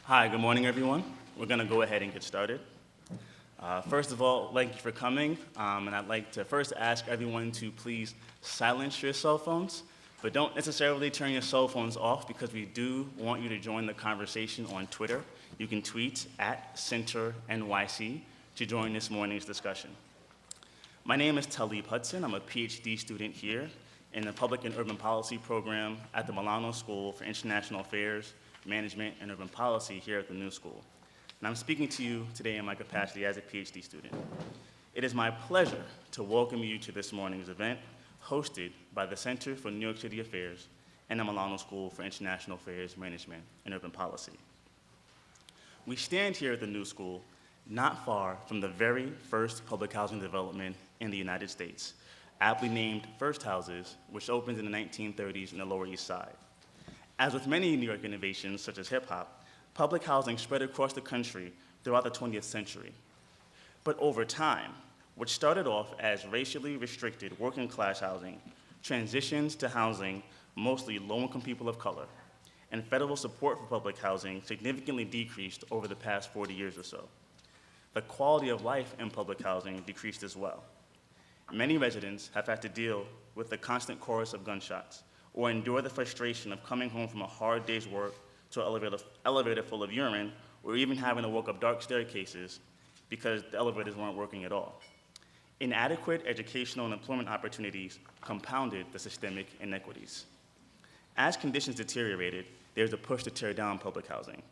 Hi, good morning, everyone. We're going to go ahead and get started. First of all, thank you for coming, and I'd like to first ask everyone to please silence your cell phones, but don't necessarily turn your cell phones off because we do want you to join the conversation on Twitter. You can tweet at CenterNYC to join this morning's discussion. My name is Talib Hudson. I'm a PhD student here in the Public and Urban Policy program at the Milano School for International Affairs, Management, and Urban Policy here at the New School. And I'm speaking to you today in my capacity as a PhD student. It is my pleasure to welcome you to this morning's event, hosted by the Center for New York City Affairs and the Milano School for International Affairs, Management, and Urban Policy. We stand here at the New School not far from the very first public housing development in the United States, aptly named First Houses, which opened in the 1930s in the Lower East Side. As with many New York innovations, such as hip-hop, public housing spread across the country throughout the 20th century. But over time, what started off as racially restricted working-class housing transitions to housing mostly low-income people of color, and federal support for public housing significantly decreased over the past 40 years or so. The quality of life in public housing decreased as well. Many residents have had to deal with the constant chorus of gunshots, or endure the frustration of coming home from a hard day's work to an elevator full of urine, or even having to walk up dark staircases because the elevators weren't working at all. Inadequate educational and employment opportunities compounded the systemic inequities. As conditions deteriorated, there was a push to tear down public housing.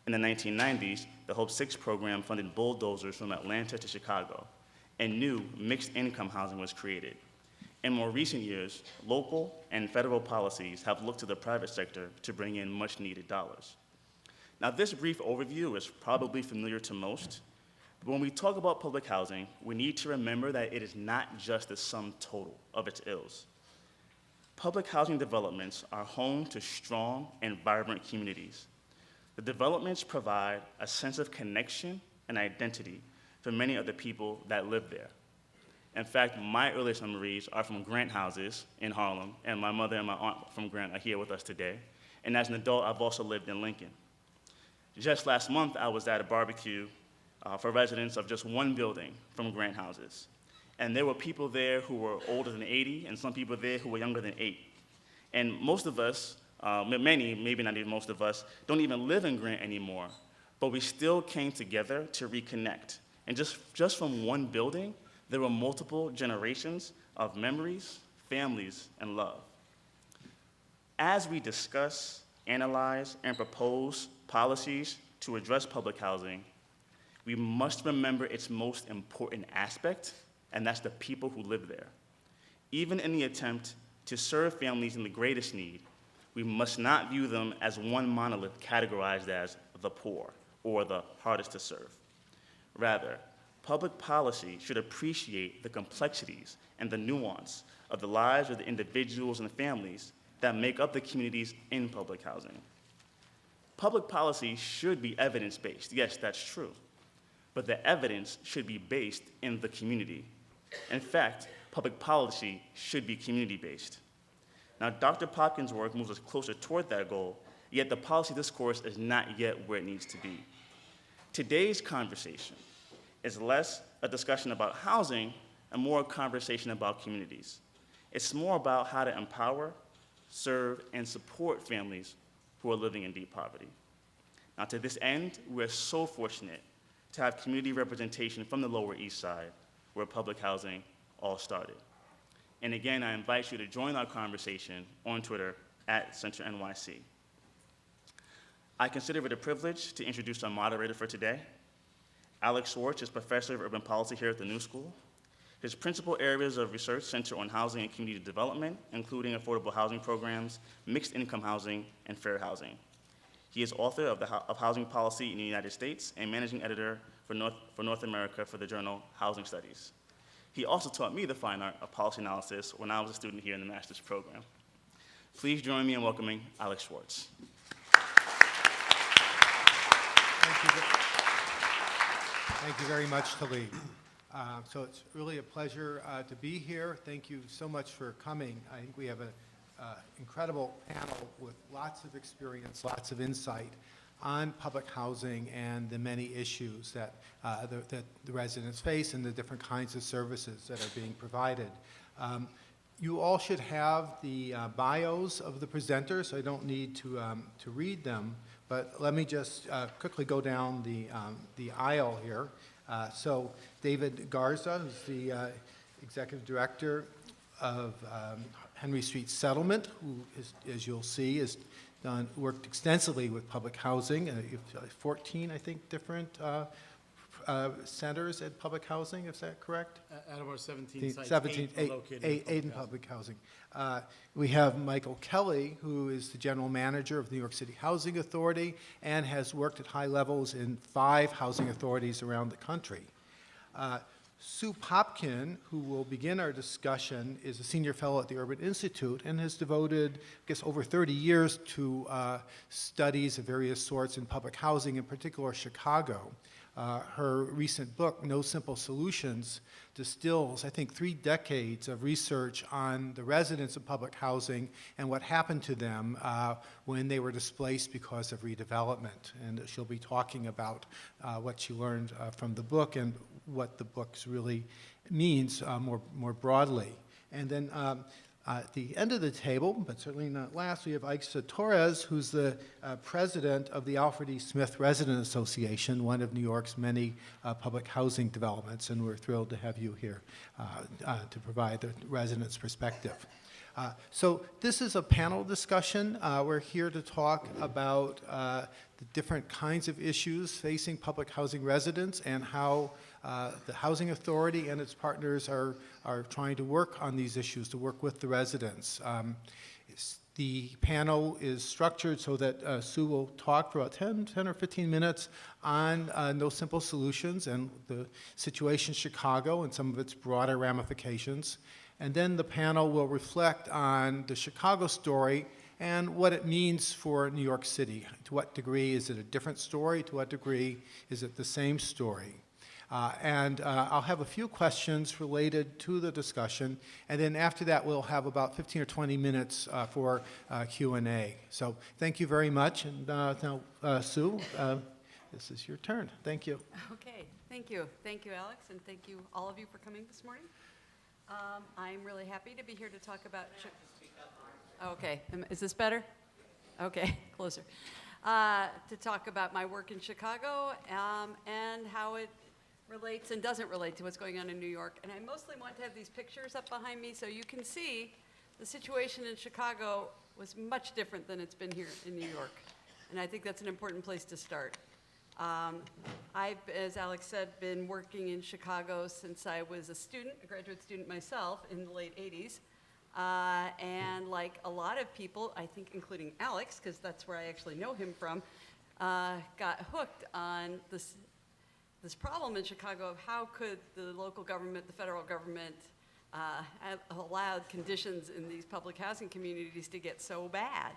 In the 1990s, the Hope 6 program funded bulldozers from Atlanta to Chicago, and new mixed-income housing was created. In more recent years, local and federal policies have looked to the private sector to bring in much-needed dollars. Now, this brief overview is probably familiar to most, but when we talk about public housing, we need to remember that it is not just the sum total of its ills. Public housing developments are home to strong and vibrant communities. The developments provide a sense of connection and identity for many of the people that live there. In fact, my earliest memories are from Grant houses in Harlem, and my mother and my aunt from Grant are here with us today. And as an adult, I've also lived in Lincoln. Just last month, I was at a barbecue for residents of just one building from Grant houses. And there were people there who were older than 80, and some people there who were younger than 8. And most of us, many, maybe not even most of us, don't even live in Grant anymore, but we still came together to reconnect. And just from one building, there were multiple generations of memories, families, and love. As we discuss, analyze, and propose policies to address public housing, we must remember its most important aspect, and that's the people who live there. Even in the attempt to serve families in the greatest need, we must not view them as one monolith categorized as the poor or the hardest to serve. Rather, public policy should appreciate the complexities and the nuance of the lives of the individuals and families that make up the communities in public housing. Public policy should be evidence-based. Yes, that's true. But the evidence should be based in the community. In fact, public policy should be community-based. Now, Dr. Popkin's work moves us closer toward that goal, yet the policy discourse is not yet where it needs to be. Today's conversation is less a discussion about housing and more a conversation about communities. It's more about how to empower, serve, and support families who are living in deep poverty. Now, to this end, we're so fortunate to have community representation from the Lower East Side, where public housing all started. And again, I invite you to join our conversation on Twitter at CenterNYC. I consider it a privilege to introduce our moderator for today. Alex Schwartz is professor of urban policy here at the New School. His principal areas of research center on housing and community development, including affordable housing programs, mixed income housing, and fair housing. He is author of Housing Policy in the United States and managing editor for North America for the journal Housing Studies. He also taught me the fine art of policy analysis when I was a student here in the master's program. Please join me in welcoming Alex Schwartz. Thank you very much, Talib. So it's really a pleasure to be here. Thank you so much for coming. I think we have an incredible panel with lots of experience, lots of insight. on public housing and the many issues that the residents face and the different kinds of services that are being provided. You all should have the bios of the presenters, so I don't need to read them, but let me just quickly go down the aisle here. So David Garza, who's the Executive Director of Henry Street Settlement, who, as you'll see, has worked extensively with public housing, 14, I think, different centers at public housing, is that correct? Out of our 17 sites, 17, eight are located eight in public housing. We have Michael Kelly, who is the general manager of the New York City Housing Authority and has worked at high levels in 5 housing authorities around the country. Sue Popkin, who will begin our discussion, is a senior fellow at the Urban Institute and has devoted, I guess, over 30 years to studies of various sorts in public housing, in particular Chicago. Her recent book, No Simple Solutions, distills, I think, 3 decades of research on the residents of public housing and what happened to them when they were displaced because of redevelopment. And she'll be talking about what she learned from the book and what the book really means more broadly. And then at the end of the table, but certainly not last, we have Aixa Torres, who's the president of the Alfred E. Smith Resident Association, one of New York's many public housing developments, and we're thrilled to have you here to provide the residents' perspective. So this is a panel discussion. We're here to talk about the different kinds of issues facing public housing residents and how the Housing Authority and its partners are trying to work on these issues, to work with the residents. The panel is structured so that Sue will talk for about 10 or 15 minutes on No Simple Solutions and the situation in Chicago and some of its broader ramifications. And then the panel will reflect on the Chicago story and what it means for New York City. To what degree is it a different story? To what degree is it the same story? I'll have a few questions related to the discussion, and then after that we'll have about 15 or 20 minutes for Q&A. So thank you very much, and now Sue, this is your turn. Thank you. Okay, thank you. Thank you, Alex, and thank you, all of you, for coming this morning. I'm really happy to be here to talk about... Okay, is this better? Okay, closer. To talk about my work in Chicago and how it relates and doesn't relate to what's going on in New York. And I mostly want to have these pictures up behind me so you can see the situation in Chicago was much different than it's been here in New York. And I think that's an important place to start. I've, as Alex said, been working in Chicago since I was a student, a graduate student myself, in the late 80s. And like a lot of people, I think including Alex, because that's where I actually know him from, got hooked on this problem in Chicago of how could the local government, the federal government, have allowed conditions in these public housing communities to get so bad,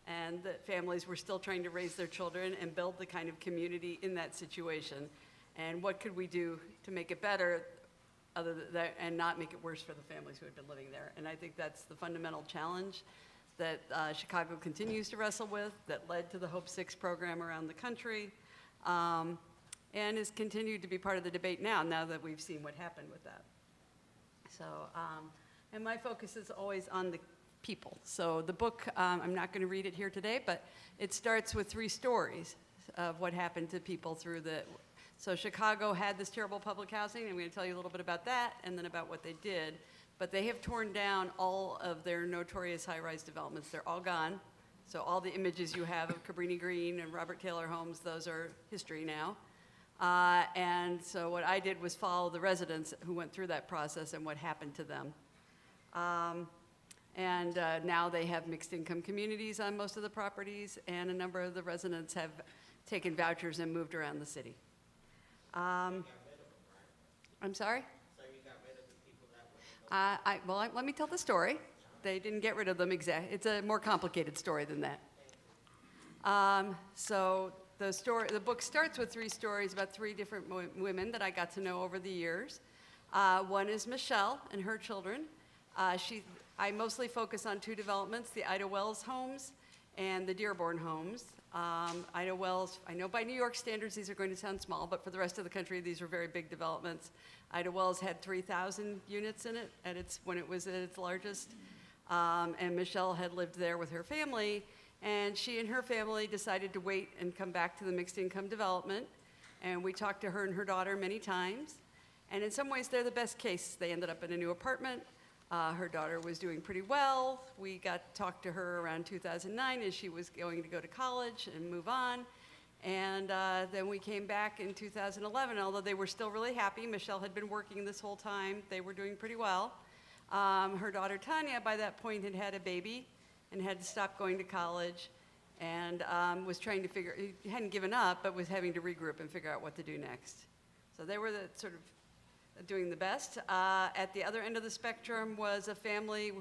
and that families were still trying to raise their children and build the kind of community in that situation. And what could we do to make it better other than that, and not make it worse for the families who had been living there? And I think that's the fundamental challenge that Chicago continues to wrestle with, that led to the Hope 6 program around the country, and has continued to be part of the debate now that we've seen what happened with that. So, and my focus is always on the people. So the book, I'm not going to read it here today, but it starts with 3 stories of what happened to people through the... So Chicago had this terrible public housing, and I'm going to tell you a little bit about that, and then about what they did. But they have torn down all of their notorious high-rise developments. They're all gone. So all the images you have of Cabrini Green and Robert Taylor homes, those are history now. And so what I did was follow the residents who went through that process and what happened to them. Now they have mixed income communities on most of the properties, and a number of the residents have taken vouchers and moved around the city. I'm sorry? So you got rid of the people that were... let me tell the story. They didn't get rid of them exactly. It's a more complicated story than that. So the book starts with 3 stories about 3 different women that I got to know over the years. One is Michelle and her children. I mostly focus on 2 developments, the Ida Wells homes and the Dearborn homes. Ida Wells, I know by New York standards these are going to sound small, but for the rest of the country these are very big developments. Ida Wells had 3,000 units in it when it was at its largest, and Michelle had lived there with her family, and she and her family decided to wait and come back to the mixed income development, and we talked to her and her daughter many times, and in some ways they're the best case. They ended up in a new apartment. Her daughter was doing pretty well. We got to talk to her around 2009 as she was going to go to college and move on. And then we came back in 2011, although they were still really happy. Michelle had been working this whole time. They were doing pretty well. Her daughter Tanya, by that point, had had a baby and had to stop going to college and was trying to hadn't given up, but was having to regroup and figure out what to do next. So they were the sort of doing the best. At the other end of the spectrum was a family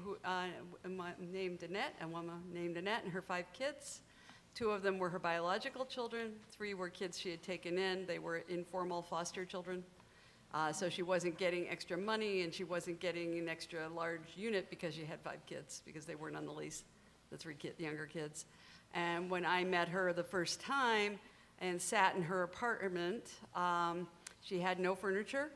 named Annette, a woman named Annette and her 5 kids. 2 of them were her biological children. 3 were kids she had taken in. They were informal foster children. So she wasn't getting extra money and she wasn't getting an extra large unit because she had 5 kids, because they weren't on the lease, the 3 younger kids. And when I met her the first time and sat in her apartment, she had no furniture.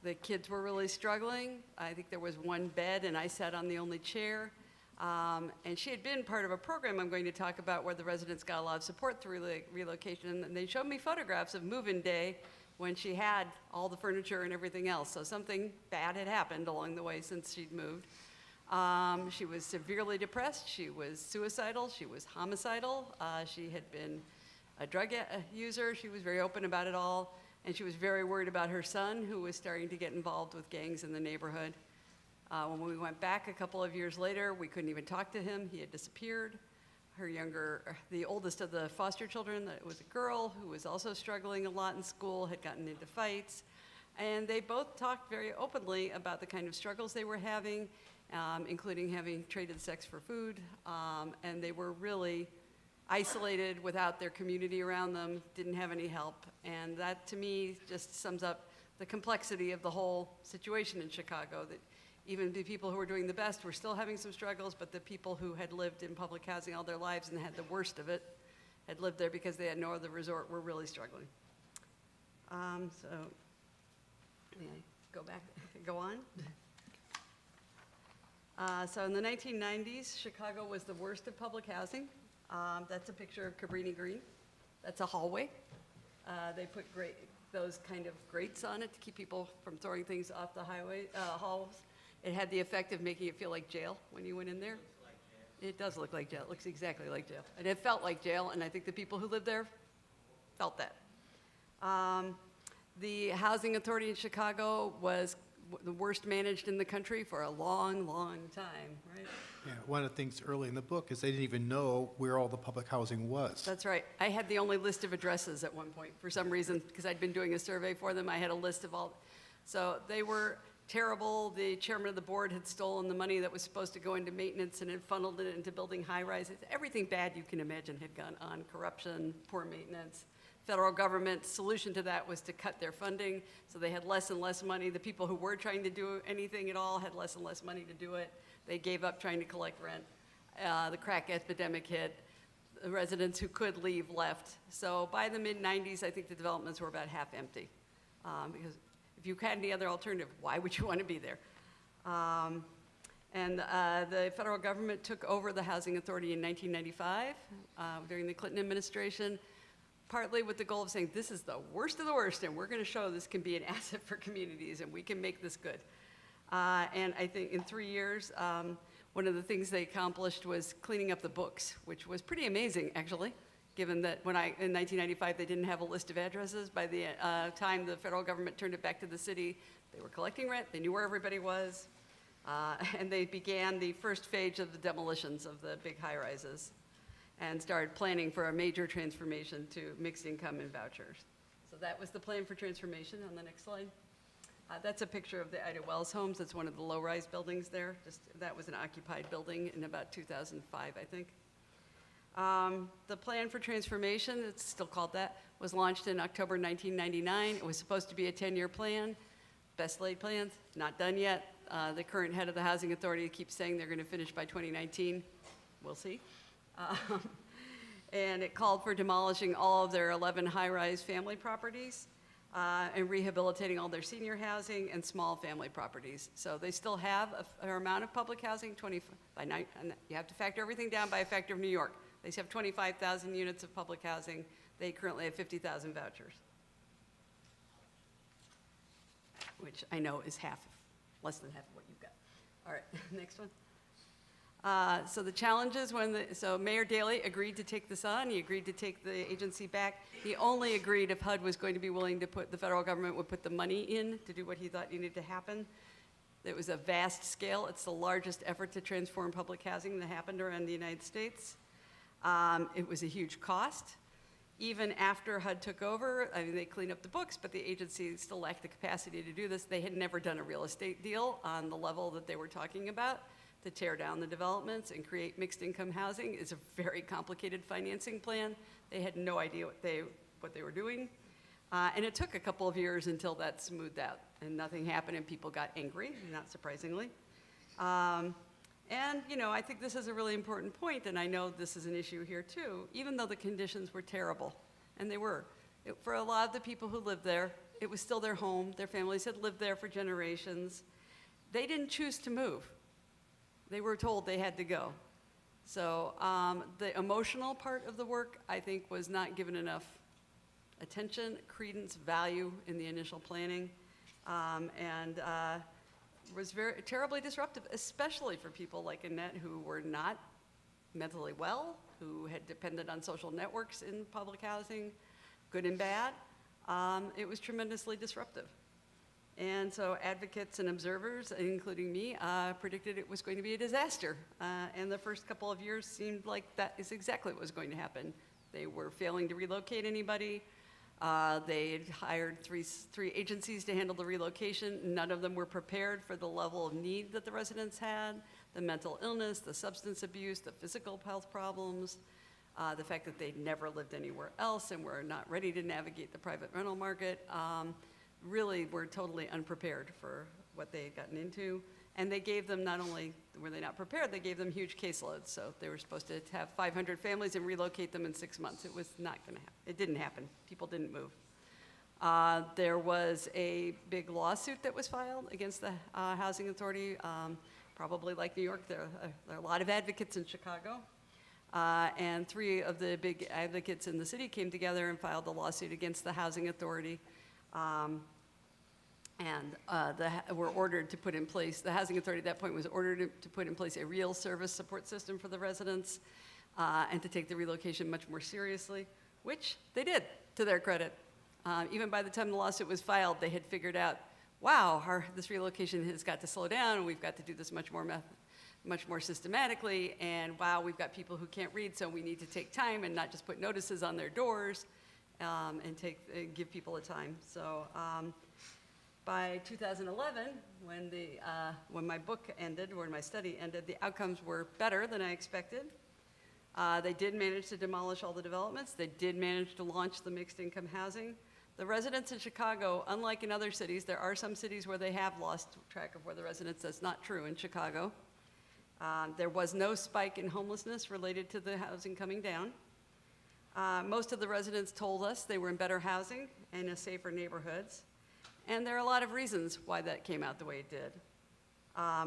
The kids were really struggling. I think there was 1 bed and I sat on the only chair. And she had been part of a program I'm going to talk about where the residents got a lot of support through relocation. And they showed me photographs of move-in day when she had all the furniture and everything else. So something bad had happened along the way since she'd moved. She was severely depressed. She was suicidal. She was homicidal. She had been a drug user. She was very open about it all. And she was very worried about her son, who was starting to get involved with gangs in the neighborhood. When we went back a couple of years later, we couldn't even talk to him. He had disappeared. The oldest of the foster children, that was a girl who was also struggling a lot in school, had gotten into fights. And they both talked very openly about the kind of struggles they were having, including having traded sex for food. And they were really isolated without their community around them, didn't have any help. And that, to me, just sums up the complexity of the whole situation in Chicago, that even the people who were doing the best were still having some struggles, but the people who had lived in public housing all their lives and had the worst of it, had lived there because they had no other resort, were really struggling. So, may I go back, go on? So in the 1990s, Chicago was the worst of public housing. That's a picture of Cabrini Green. That's a hallway. They put those kind of grates on it to keep people from throwing things off the halls. It had the effect of making it feel like jail when you went in there. It does look like jail. It looks exactly like jail. And it felt like jail, and I think the people who lived there felt that. The housing authority in Chicago was the worst managed in the country for a long, long time, right? Yeah, one of the things early in the book is they didn't even know where all the public housing was. That's right. I had the only list of addresses at one point for some reason, because I'd been doing a survey for them. I had a list of all. So they were terrible. The chairman of the board had stolen the money that was supposed to go into maintenance and had funneled it into building high-rises. Everything bad you can imagine had gone on: corruption, poor maintenance. Federal government's solution to that was to cut their funding, so they had less and less money. The people who were trying to do anything at all had less and less money to do it. They gave up trying to collect rent. The crack epidemic hit. The residents who could leave left. So by the mid-90s, I think the developments were about half empty. Because if you had any other alternative, why would you want to be there? The federal government took over the housing authority in 1995 during the Clinton administration, partly with the goal of saying, this is the worst of the worst, and we're going to show this can be an asset for communities, and we can make this good. And I think in 3 years, one of the things they accomplished was cleaning up the books, which was pretty amazing, actually, given that in 1995, they didn't have a list of addresses. By the time the federal government turned it back to the city, they were collecting rent, they knew where everybody was, and they began the first phase of the demolitions of the big high-rises and started planning for a major transformation to mixed income and vouchers. So that was the plan for transformation. On the next slide. That's a picture of the Ida Wells homes. That's one of the low-rise buildings there. That was an occupied building in about 2005, I think. The plan for transformation, it's still called that, was launched in October 1999. It was supposed to be a 10-year plan. Best laid plans, not done yet. The current head of the Housing Authority keeps saying they're going to finish by 2019. We'll see. And it called for demolishing all of their 11 high-rise family properties and rehabilitating all their senior housing and small family properties. So they still have a fair amount of public housing, and you have to factor everything down by a factor of New York. They have 25,000 units of public housing. They currently have 50,000 vouchers, which I know is less than half of what you've got. All right, next one. So the challenges so Mayor Daley agreed to take this on. He agreed to take the agency back. He only agreed if HUD was going to be willing to the federal government would put the money in to do what he thought needed to happen. It was a vast scale. It's the largest effort to transform public housing that happened around the United States. It was a huge cost. Even after HUD took over, I mean, they cleaned up the books, but the agency still lacked the capacity to do this. They had never done a real estate deal on the level that they were talking about. To tear down the developments and create mixed income housing is a very complicated financing plan. They had no idea what they were doing. And it took a couple of years until that smoothed out and nothing happened and people got angry, not surprisingly. And I think this is a really important point, and I know this is an issue here too, even though the conditions were terrible, and they were. For a lot of the people who lived there, it was still their home. Their families had lived there for generations. They didn't choose to move. They were told they had to go. So the emotional part of the work, I think, was not given enough attention, credence, value in the initial planning, and was terribly disruptive, especially for people like Annette who were not mentally well, who had depended on social networks in public housing, good and bad. It was tremendously disruptive. And so advocates and observers, including me, predicted it was going to be a disaster. And the first couple of years seemed like that is exactly what was going to happen. They were failing to relocate anybody. They had hired three agencies to handle the relocation. None of them were prepared for the level of need that the residents had, the mental illness, the substance abuse, the physical health problems, the fact that they'd never lived anywhere else and were not ready to navigate the private rental market. Really were totally unprepared for what they had gotten into. And they gave them, not only were they not prepared, they gave them huge caseloads. So they were supposed to have 500 families and relocate them in 6 months. It was not going to happen. It didn't happen. People didn't move. There was a big lawsuit that was filed against the Housing Authority. Probably like New York, there are a lot of advocates in Chicago. And 3 of the big advocates in the city came together and filed a lawsuit against the Housing Authority. Were ordered to put in place, the Housing Authority at that point was ordered to put in place a real service support system for the residents and to take the relocation much more seriously, which they did, to their credit. Even by the time the lawsuit was filed, they had figured out, wow, this relocation has got to slow down, and we've got to do this much more systematically, and wow, we've got people who can't read, so we need to take time and not just put notices on their doors. And give people a time. So by 2011, when my book ended, or my study ended, the outcomes were better than I expected. They did manage to demolish all the developments. They did manage to launch the mixed income housing. The residents in Chicago, unlike in other cities, there are some cities where they have lost track of where the residents. That's not true in Chicago. There was no spike in homelessness related to the housing coming down. Most of the residents told us they were in better housing and in safer neighborhoods. And there are a lot of reasons why that came out the way it did.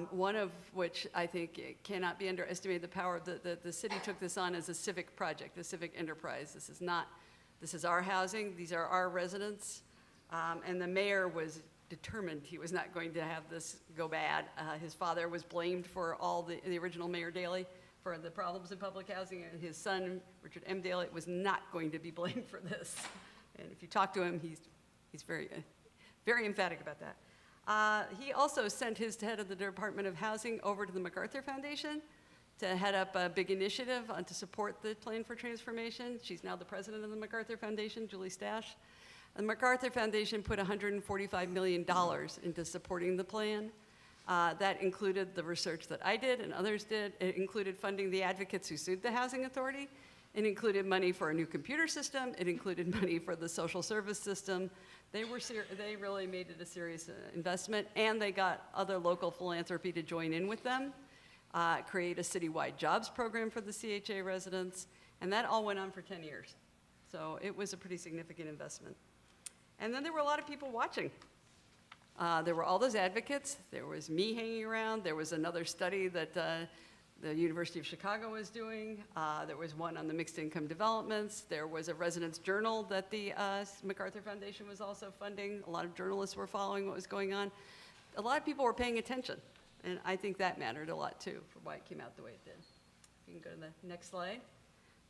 One of which I think it cannot be underestimated, the power of the city took this on as a civic project, a civic enterprise. This is our housing, these are our residents. And the mayor was determined he was not going to have this go bad. His father was blamed for all the original Mayor Daley for the problems in public housing, and his son, Richard M. Daley, was not going to be blamed for this. And if you talk to him, he's very, very emphatic about that. He also sent his head of the Department of Housing over to the MacArthur Foundation to head up a big initiative to support the plan for transformation. She's now the president of the MacArthur Foundation, Julie Stash. The MacArthur Foundation put $145 million into supporting the plan. That included the research that I did and others did. It included funding the advocates who sued the Housing Authority. It included money for a new computer system. It included money for the social service system. They really made it a serious investment, and they got other local philanthropy to join in with them, create a citywide jobs program for the CHA residents, And that all went on for 10 years. So it was a pretty significant investment. And then there were a lot of people watching. There were all those advocates. There was me hanging around. There was another study that the University of Chicago was doing. There was one on the mixed income developments. There was a residence journal that the MacArthur Foundation was also funding. A lot of journalists were following what was going on. A lot of people were paying attention. And I think that mattered a lot too for why it came out the way it did. If you can go to the next slide.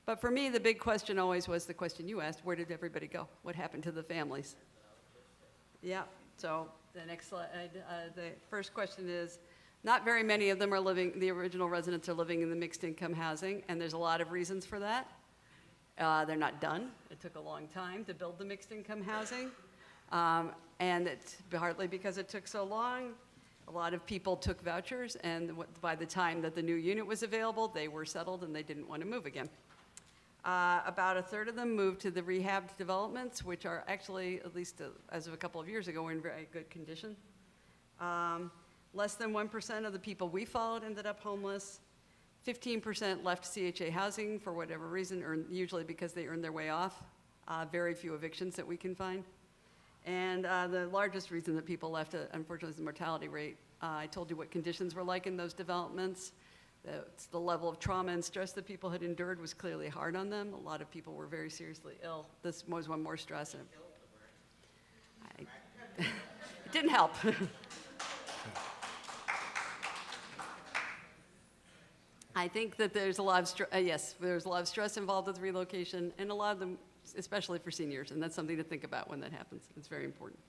But for me, the big question always was the question you asked, where did everybody go? What happened to the families? Yeah, so the next slide, the first question is, not very many of them are living, the original residents are living in the mixed income housing, and there's a lot of reasons for that. They're not done. It took a long time to build the mixed income housing, and it's partly because it took so long. A lot of people took vouchers, and by the time that the new unit was available, they were settled and they didn't want to move again. About a third of them moved to the rehabbed developments, which are actually, at least as of a couple of years ago, were in very good condition. Less than 1% of the people we followed ended up homeless. 15% left CHA housing for whatever reason, or usually because they earned their way off. Very few evictions that we can find. And the largest reason that people left, unfortunately, is the mortality rate. I told you what conditions were like in those developments. The level of trauma and stress that people had endured was clearly hard on them. A lot of people were very seriously ill. This was one more stress. It didn't help. I think that there's a lot of there's a lot of stress involved with relocation, and a lot of them, especially for seniors, and that's something to think about when that happens. It's very important.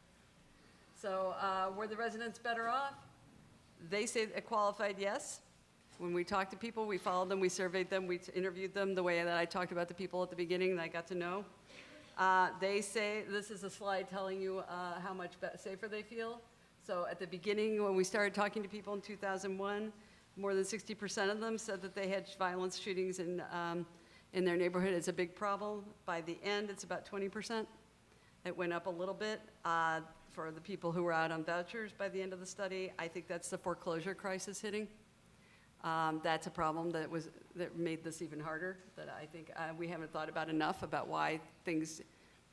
So were the residents better off? They say a qualified yes. When we talked to people, we followed them, we surveyed them, we interviewed them the way that I talked about the people at the beginning that I got to know. They say, this is a slide telling you how much safer they feel. So at the beginning, when we started talking to people in 2001, more than 60% of them said that they had violence shootings in their neighborhood as a big problem. By the end, it's about 20%. It went up a little bit for the people who were out on vouchers by the end of the study. I think that's the foreclosure crisis hitting. That's a problem that made this even harder, that I think we haven't thought about enough about why things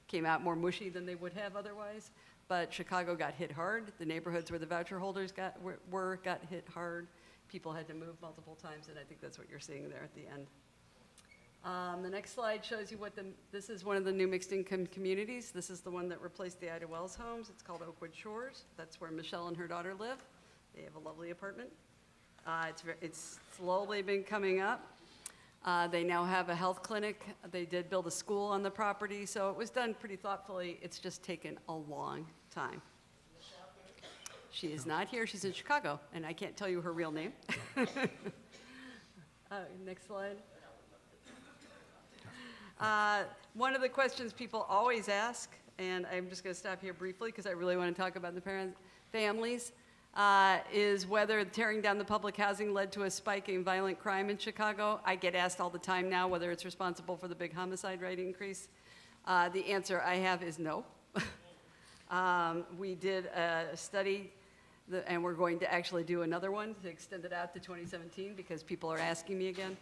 came out more mushy than they would have otherwise. But Chicago got hit hard. The neighborhoods where the voucher holders got hit hard. People had to move multiple times, and I think that's what you're seeing there at the end. The next slide shows you this is one of the new mixed income communities. This is the one that replaced the Ida Wells homes. It's called Oakwood Shores. That's where Michelle and her daughter live. They have a lovely apartment. It's slowly been coming up. They now have a health clinic. They did build a school on the property, so it was done pretty thoughtfully. It's just taken a long time. She is not here. She's in Chicago, and I can't tell you her real name. Next slide. One of the questions people always ask, and I'm just going to stop here briefly because I really want to talk about the families, is whether tearing down the public housing led to a spike in violent crime in Chicago. I get asked all the time now whether it's responsible for the big homicide rate increase. The answer I have is no. We did a study, and we're going to actually do another one to extend it out to 2017 because people are asking me again.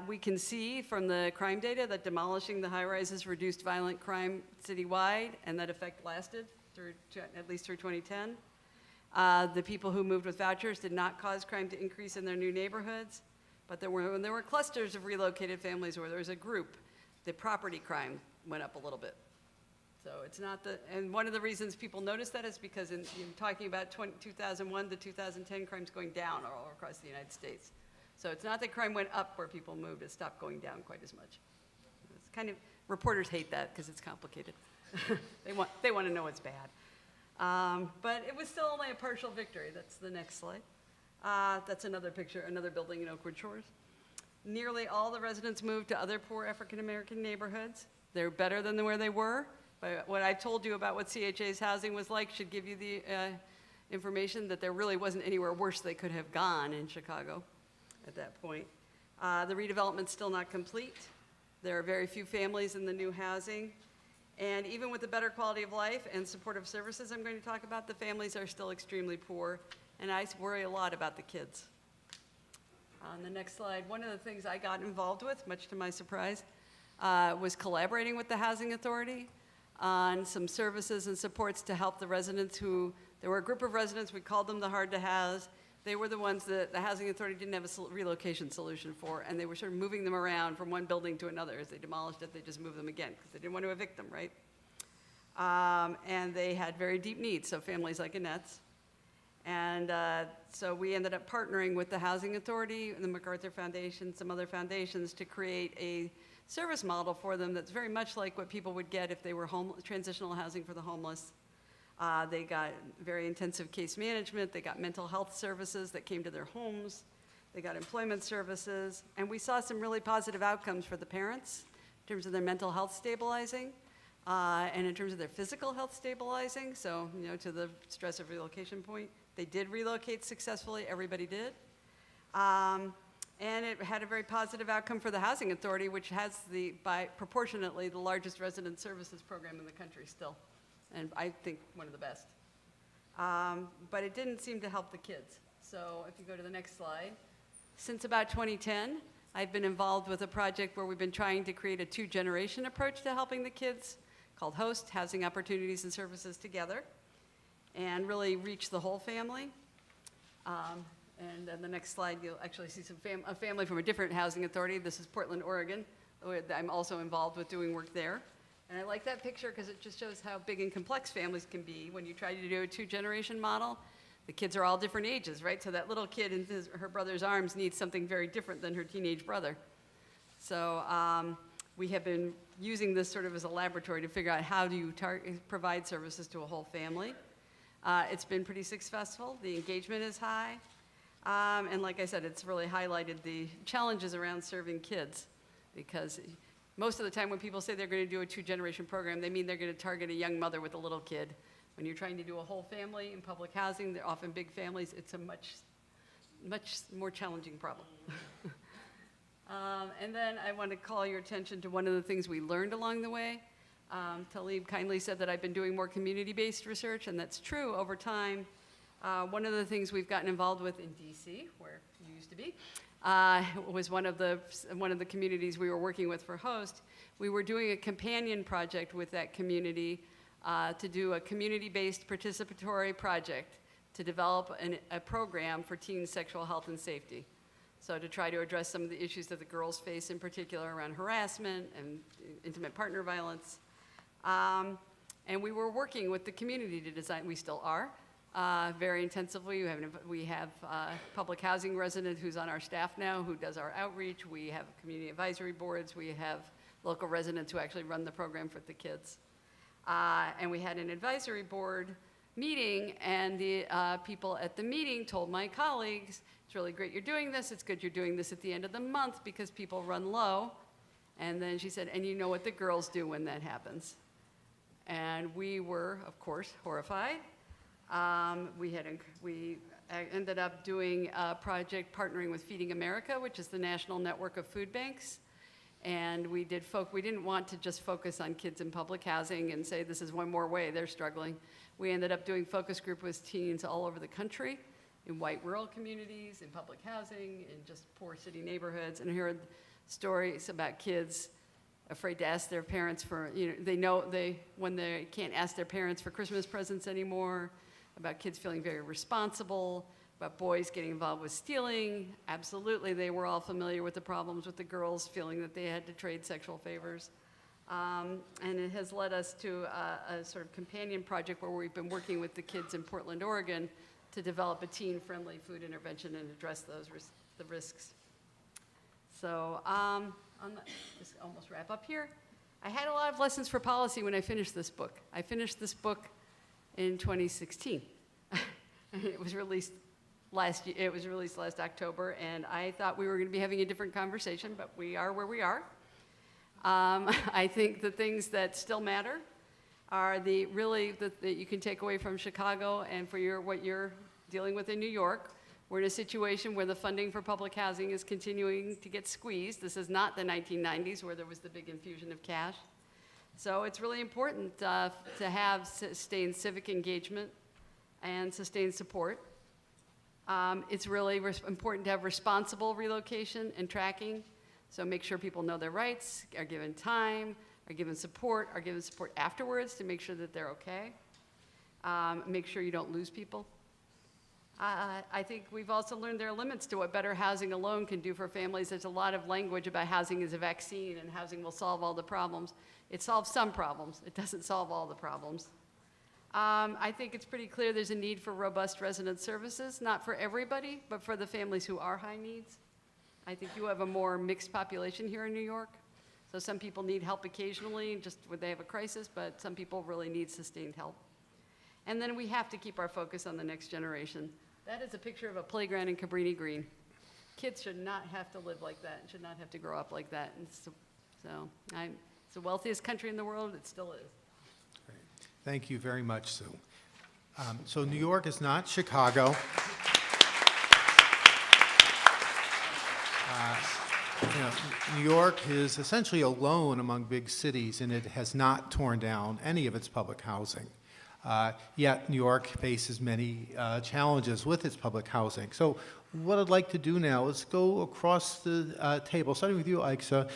We can see from the crime data that demolishing the high-rises reduced violent crime citywide, and that effect lasted at least through 2010. The people who moved with vouchers did not cause crime to increase in their new neighborhoods, but when there were clusters of relocated families where there was a group, the property crime went up a little bit. So it's not and one of the reasons people notice that is because in talking about 2001 to 2010, crime's going down all across the United States. So it's not that crime went up where people moved, it stopped going down quite as much. It's kind of, reporters hate that because it's complicated. They want to know it's bad. But it was still only a partial victory. That's the next slide. That's another picture, another building in Oakwood Shores. Nearly all the residents moved to other poor African-American neighborhoods. They're better than where they were. But what I told you about what CHA's housing was like should give you the information that there really wasn't anywhere worse they could have gone in Chicago at that point. The redevelopment's still not complete. There are very few families in the new housing. And even with the better quality of life and supportive services I'm going to talk about, the families are still extremely poor, and I worry a lot about the kids. On the next slide, one of the things I got involved with, much to my surprise, was collaborating with the Housing Authority on some services and supports to help the residents there were a group of residents, we called them the hard to house. They were the ones that the Housing Authority didn't have a relocation solution for, and they were sort of moving them around from one building to another. As they demolished it, they just moved them again, because they didn't want to evict them, right? And they had very deep needs, so families like Annette's. And so we ended up partnering with the Housing Authority and the MacArthur Foundation, some other foundations, to create a service model for them that's very much like what people would get if they were transitional housing for the homeless. They got very intensive case management. They got mental health services that came to their homes. They got employment services. And we saw some really positive outcomes for the parents in terms of their mental health stabilizing and in terms of their physical health stabilizing. So, to the stress of relocation point, they did relocate successfully. Everybody did. And it had a very positive outcome for the Housing Authority, which has proportionately the largest resident services program in the country still. And I think one of the best. But it didn't seem to help the kids. So if you go to the next slide, since about 2010, I've been involved with a project where we've been trying to create a two-generation approach to helping the kids called HOST, Housing Opportunities and Services Together, and really reach the whole family. And then the next slide, you'll actually see a family from a different housing authority. This is Portland, Oregon. I'm also involved with doing work there. And I like that picture because it just shows how big and complex families can be when you try to do a two-generation model. The kids are all different ages, right? So that little kid in her brother's arms needs something very different than her teenage brother. So we have been using this sort of as a laboratory to figure out how do you provide services to a whole family. It's been pretty successful. The engagement is high. And like I said, it's really highlighted the challenges around serving kids, because most of the time when people say they're going to do a two-generation program, they mean they're going to target a young mother with a little kid. When you're trying to do a whole family in public housing, they're often big families, it's a much more challenging problem. And then I want to call your attention to one of the things we learned along the way. Talib kindly said that I've been doing more community-based research, and that's true over time. One of the things we've gotten involved with in DC, where you used to be, was one of the communities we were working with for HOST. We were doing a companion project with that community to do a community-based participatory project to develop a program for teen sexual health and safety. So to try to address some of the issues that the girls face, in particular around harassment and intimate partner violence. And we were working with the community to design, we still are, very intensively. We have a public housing resident who's on our staff now who does our outreach. We have community advisory boards. We have local residents who actually run the program for the kids. And we had an advisory board meeting, and the people at the meeting told my colleagues, it's really great you're doing this. It's good you're doing this at the end of the month because people run low. And then she said, and you know what the girls do when that happens. And we were, of course, horrified. We ended up doing a project partnering with Feeding America, which is the national network of food banks. And we didn't want to just focus on kids in public housing and say this is one more way they're struggling. We ended up doing focus group with teens all over the country, in white rural communities, in public housing, in just poor city neighborhoods, and heard stories about kids afraid to ask their parents for, when they can't ask their parents for Christmas presents anymore, about kids feeling very responsible, about boys getting involved with stealing. Absolutely, they were all familiar with the problems with the girls feeling that they had to trade sexual favors. And it has led us to a sort of companion project where we've been working with the kids in Portland, Oregon, to develop a teen-friendly food intervention and address the risks. So just almost wrap up here. I had a lot of lessons for policy when I finished this book. I finished this book in 2016. It was released last year. It was released last October, and I thought we were going to be having a different conversation, but we are where we are. I think the things that still matter are that you can take away from Chicago and for what you're dealing with in New York. We're in a situation where the funding for public housing is continuing to get squeezed. This is not the 1990s where there was the big infusion of cash. So it's really important to have sustained civic engagement and sustained support. It's really important to have responsible relocation and tracking. So make sure people know their rights, are given time, are given support afterwards to make sure that they're okay. Make sure you don't lose people. I think we've also learned there are limits to what better housing alone can do for families. There's a lot of language about housing as a vaccine and housing will solve all the problems. It solves some problems. It doesn't solve all the problems. I think it's pretty clear there's a need for robust resident services, not for everybody, but for the families who are high needs. I think you have a more mixed population here in New York. So some people need help occasionally, just when they have a crisis, but some people really need sustained help. And then we have to keep our focus on the next generation. That is a picture of a playground in Cabrini Green. Kids should not have to live like that, and should not have to grow up like that. And it's the wealthiest country in the world, it still is. Great. Thank you very much, Sue. So New York is not Chicago. New York is essentially alone among big cities, and it has not torn down any of its public housing. Yet New York faces many challenges with its public housing. So what I'd like to do now is go across the table, starting with you, Aixa,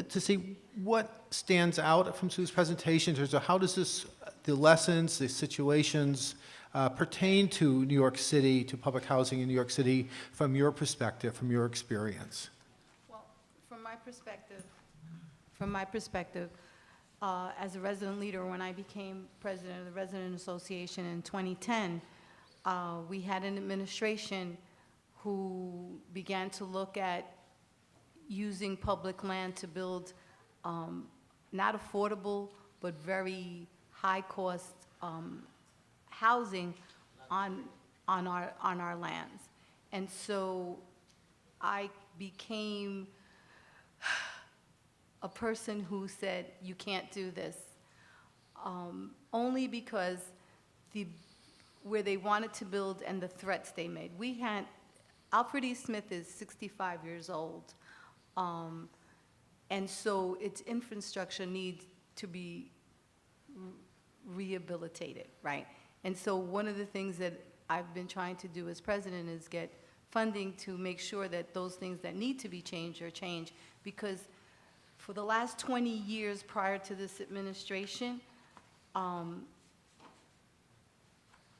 to see what stands out from Sue's presentation in terms of how does the lessons, the situations pertain to New York City, to public housing in New York City from your perspective, from your experience? Well, from my perspective, as a resident leader, when I became president of the Resident Association in 2010, we had an administration who began to look at using public land to build not affordable, but very high-cost housing on our lands. And so I became a person who said, you can't do this, only because where they wanted to build and the threats they made. We had, Alfred E. Smith is 65 years old, and so its infrastructure needs to be rehabilitated, right? And so one of the things that I've been trying to do as president is get funding to make sure that those things that need to be changed are changed, because for the last 20 years prior to this administration,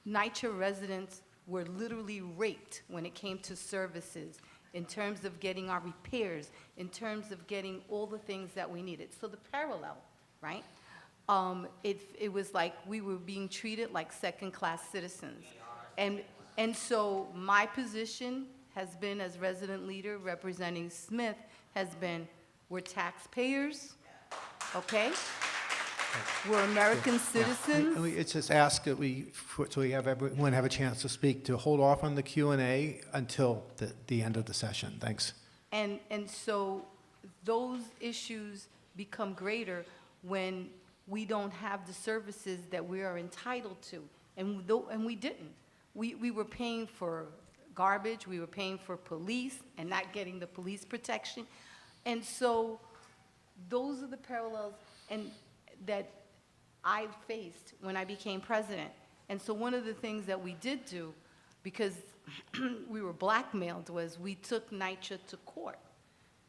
NYCHA residents were literally raped when it came to services, in terms of getting our repairs, in terms of getting all the things that we needed. So the parallel, right? It was like we were being treated like second-class citizens. And so my position has been, as resident leader representing Smith, has been, we're taxpayers, okay? We're American citizens. It's just ask that so we have everyone have a chance to speak, to hold off on the Q&A until the end of the session. Thanks. And so those issues become greater when we don't have the services that we are entitled to, and we didn't. We were paying for garbage, we were paying for police and not getting the police protection. And so those are the parallels that I faced when I became president. And so one of the things that we did do, because we were blackmailed, was we took NYCHA to court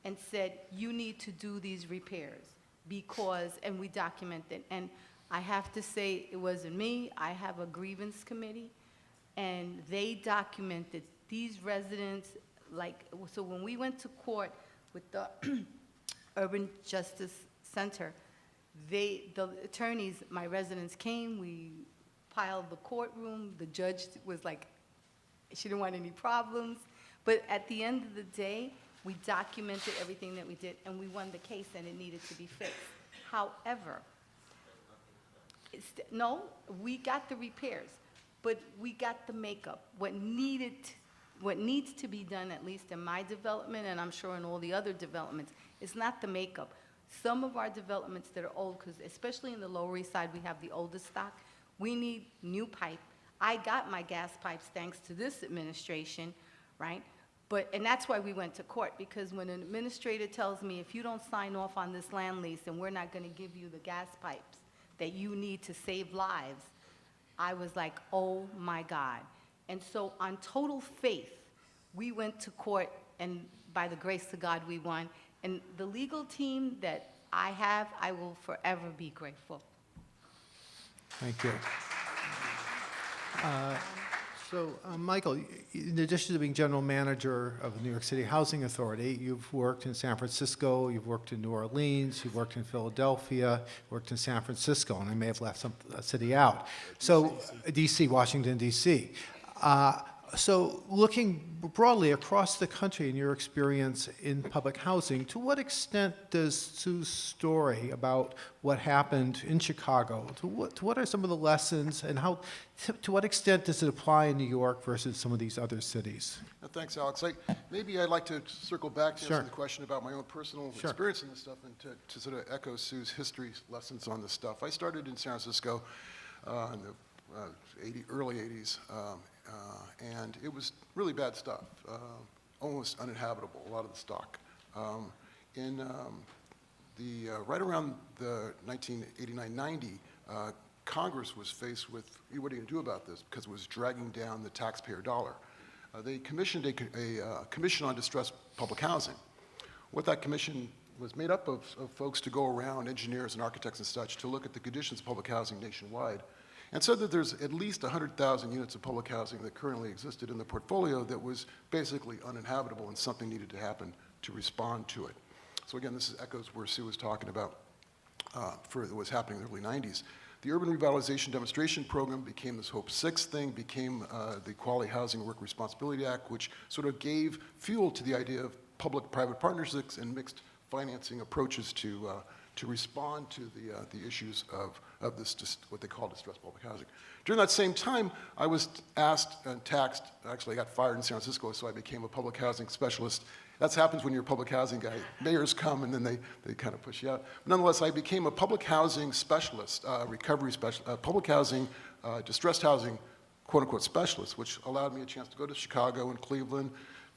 and said, you need to do these repairs because, and we documented. And I have to say, it wasn't me. I have a grievance committee, and they documented these residents, so when we went to court with the Urban Justice Center, the attorneys, my residents came, we piled the courtroom, the judge was like, she didn't want any problems, but at the end of the day, we documented everything that we did, and we won the case, and it needed to be fixed. However, no, we got the repairs, but we got the makeup. What needs to be done, at least in my development, and I'm sure in all the other developments, is not the makeup. Some of our developments that are old, because especially in the Lower East Side, we have the oldest stock, we need new pipe. I got my gas pipes thanks to this administration, right? And that's why we went to court, because when an administrator tells me, if you don't sign off on this land lease, then we're not gonna give you the gas pipes that you need to save lives, I was like, oh my God. And so on total faith, we went to court, and by the grace of God, we won. And the legal team that I have, I will forever be grateful. Thank you. Michael, in addition to being general manager of the New York City Housing Authority, you've worked in San Francisco, you've worked in New Orleans, you've worked in Philadelphia, worked in San Francisco, and I may have left some city out. So, D.C., Washington, D.C. So looking broadly across the country in your experience in public housing, to what extent does Sue's story about what happened in Chicago, to what are some of the lessons, and how, to what extent does it apply in New York versus some of these other cities? Thanks, Alex. Maybe I'd like to circle back to Sure. answer the question about my own personal Sure. experience in this stuff, and to sort of echo Sue's history lessons on this stuff. I started in San Francisco in the early 80s, and it was really bad stuff, almost uninhabitable, a lot of the stock. Right around the 1989-90, Congress was faced with, what are you going to do about this? Because it was dragging down the taxpayer dollar. They commissioned a commission on distressed public housing. What that commission was made up of folks to go around, engineers and architects and such, to look at the conditions of public housing nationwide, and said that there's at least 100,000 units of public housing that currently existed in the portfolio that was basically uninhabitable, and something needed to happen to respond to it. So again, this echoes where Sue was talking about for what was happening in the early 90s. The Urban Revitalization Demonstration Program became this Hope 6 thing, became the Quality Housing Work Responsibility Act, which sort of gave fuel to the idea of public-private partnerships and mixed financing approaches to respond to the issues of this, what they call distressed public housing. During that same time, I was asked and taxed, actually I got fired in San Francisco, so I became a public housing specialist. That happens when you're a public housing guy. Mayors come and then they kind of push you out. But nonetheless, I became a public housing specialist, recovery specialist, public housing, distressed housing, quote unquote specialist, which allowed me a chance to go to Chicago and Cleveland,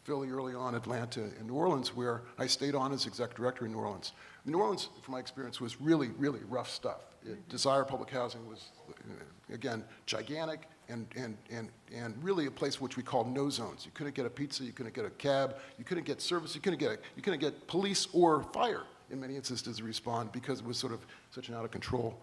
Philly early on, Atlanta, and New Orleans, where I stayed on as exec director in New Orleans. New Orleans, from my experience, was really, really rough stuff. Desire Public Housing was, again, gigantic and really a place which we call no zones. You couldn't get a pizza, you couldn't get a cab, you couldn't get service, you couldn't get police or fire in many instances to respond, because it was sort of such an out of control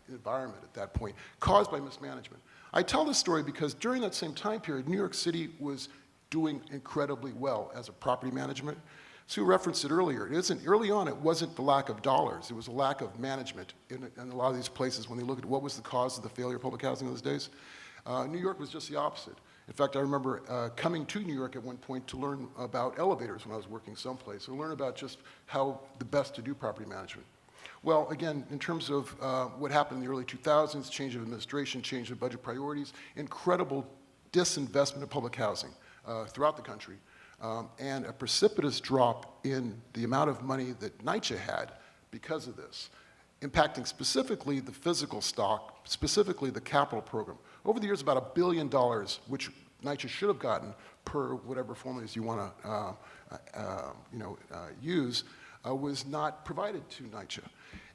environment at that point, caused by mismanagement. I tell this story because during that same time period, New York City was doing incredibly well as a property management. Sue referenced it earlier. Early on, it wasn't the lack of dollars. It was a lack of management in a lot of these places when they look at what was the cause of the failure of public housing in those days. New York was just the opposite. In fact, I remember coming to New York at one point to learn about elevators when I was working someplace, or learn about just how the best to do property management. Well, again, in terms of what happened in the early 2000s, change of administration, change of budget priorities, incredible disinvestment of public housing throughout the country, and a precipitous drop in the amount of money that NYCHA had because of this, impacting specifically the physical stock, specifically the capital program. Over the years, about $1 billion, which NYCHA should have gotten per whatever formulas you want to use, was not provided to NYCHA.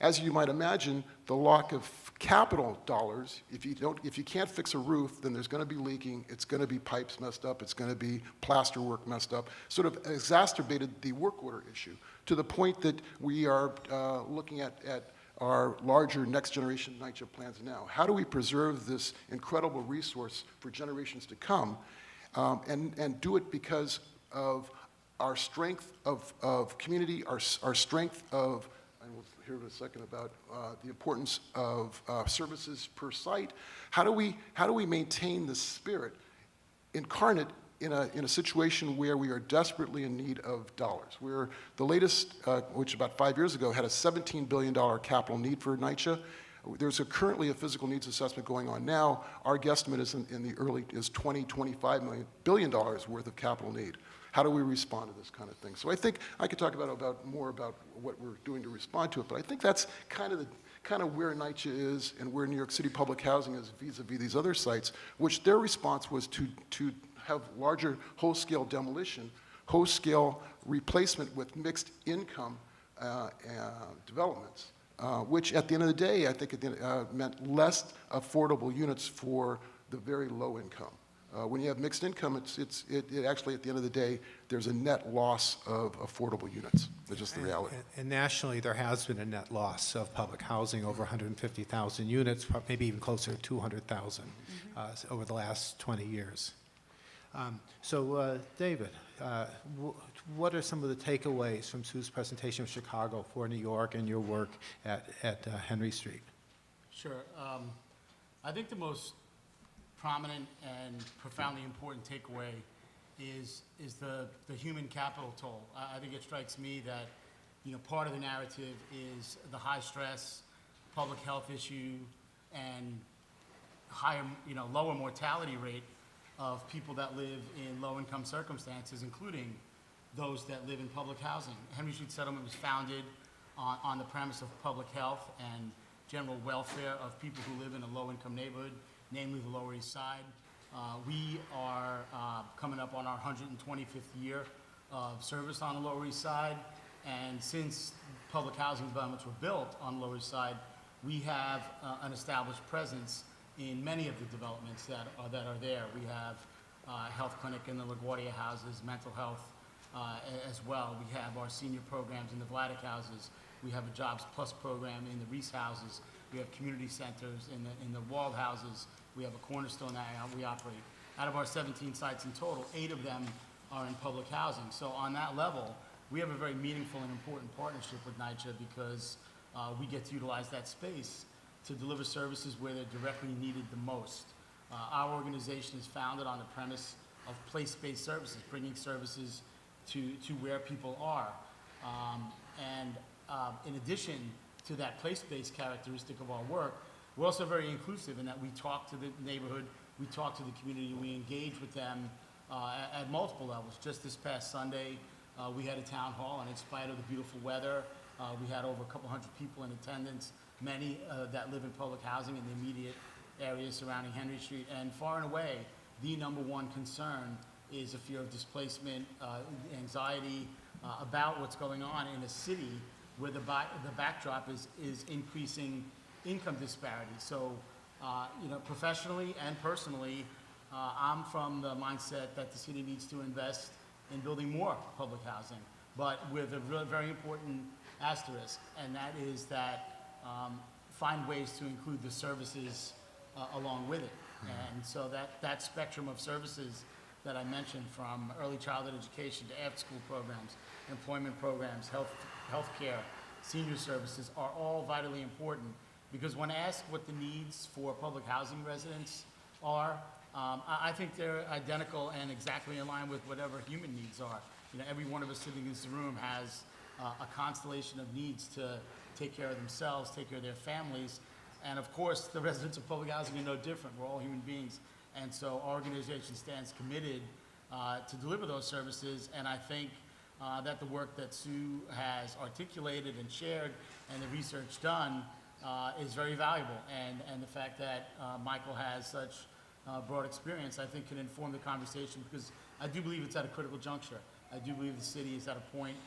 As you might imagine, the lack of capital dollars, if you can't fix a roof, then there's going to be leaking, it's going to be pipes messed up, it's going to be plaster work messed up, sort of exacerbated the work order issue to the point that we are looking at our larger next generation NYCHA plans now. How do we preserve this incredible resource for generations to come, and do it because of our strength of community, our strength of, and we'll hear in a second about the importance of services per site. How do we maintain the spirit incarnate in a situation where we are desperately in need of dollars? Where the latest, which about 5 years ago, had a $17 billion capital need for NYCHA. There's currently a physical needs assessment going on now. Our guesstimate is is $20-25 billion worth of capital need. How do we respond to this kind of thing? So I think I could talk more about what we're doing to respond to it, but I think that's kind of where NYCHA is and where New York City Public Housing is vis-a-vis these other sites, which their response was to have larger whole-scale demolition, whole-scale replacement with mixed income developments, which at the end of the day, I think meant less affordable units for the very low income. When you have mixed income, it actually, at the end of the day, there's a net loss of affordable units. That's just the reality. And nationally, there has been a net loss of public housing, over 150,000 units, maybe even closer to 200,000 over the last 20 years. David, what are some of the takeaways from Sue's presentation of Chicago for New York and your work at Henry Street? Sure. I think the most prominent and profoundly important takeaway is the human capital toll. I think it strikes me that, part of the narrative is the high stress, public health issue, and higher, lower mortality rate of people that live in low-income circumstances, including those that live in public housing. Henry Street Settlement was founded on the premise of public health and general welfare of people who live in a low-income neighborhood, namely the Lower East Side. We are coming up on our 125th year of service on the Lower East Side, and since public housing developments were built on the Lower East Side, we have an established presence in many of the developments that are there. We have health clinic in the LaGuardia houses, mental health as well. We have our senior programs in the Vladeck houses. We have a Jobs Plus program in the Reese houses. We have community centers in the Walled houses. We have a Cornerstone that we operate. Out of our 17 sites in total, 8 of them are in public housing. So on that level, we have a very meaningful and important partnership with NYCHA because we get to utilize that space to deliver services where they're directly needed the most. Our organization is founded on the premise of place-based services, bringing services to where people are. In addition to that place-based characteristic of our work, we're also very inclusive in that we talk to the neighborhood, we talk to the community, we engage with them at multiple levels. Just this past Sunday, we had a town hall, and in spite of the beautiful weather, we had over a couple hundred people in attendance, many that live in public housing in the immediate areas surrounding Henry Street. And far and away, the number one concern is a fear of displacement, anxiety about what's going on in a city where the backdrop is increasing income disparity. So, professionally and personally, I'm from the mindset that the city needs to invest in building more public housing, but with a very important asterisk, and that is that find ways to include the services along with it. And so that spectrum of services that I mentioned, from early childhood education to after-school programs, employment programs, health care, senior services, are all vitally important, because when asked what the needs for public housing residents are, I think they're identical and exactly in line with whatever human needs are. Every one of us sitting in this room has a constellation of needs to take care of themselves, take care of their families, and of course, the residents of public housing are no different. We're all human beings, and so our organization stands committed to deliver those services, and I think that the work that Sue has articulated and shared and the research done is very valuable, and the fact that Michael has such broad experience, I think, can inform the conversation, because I do believe it's at a critical juncture. I do believe the city is at a point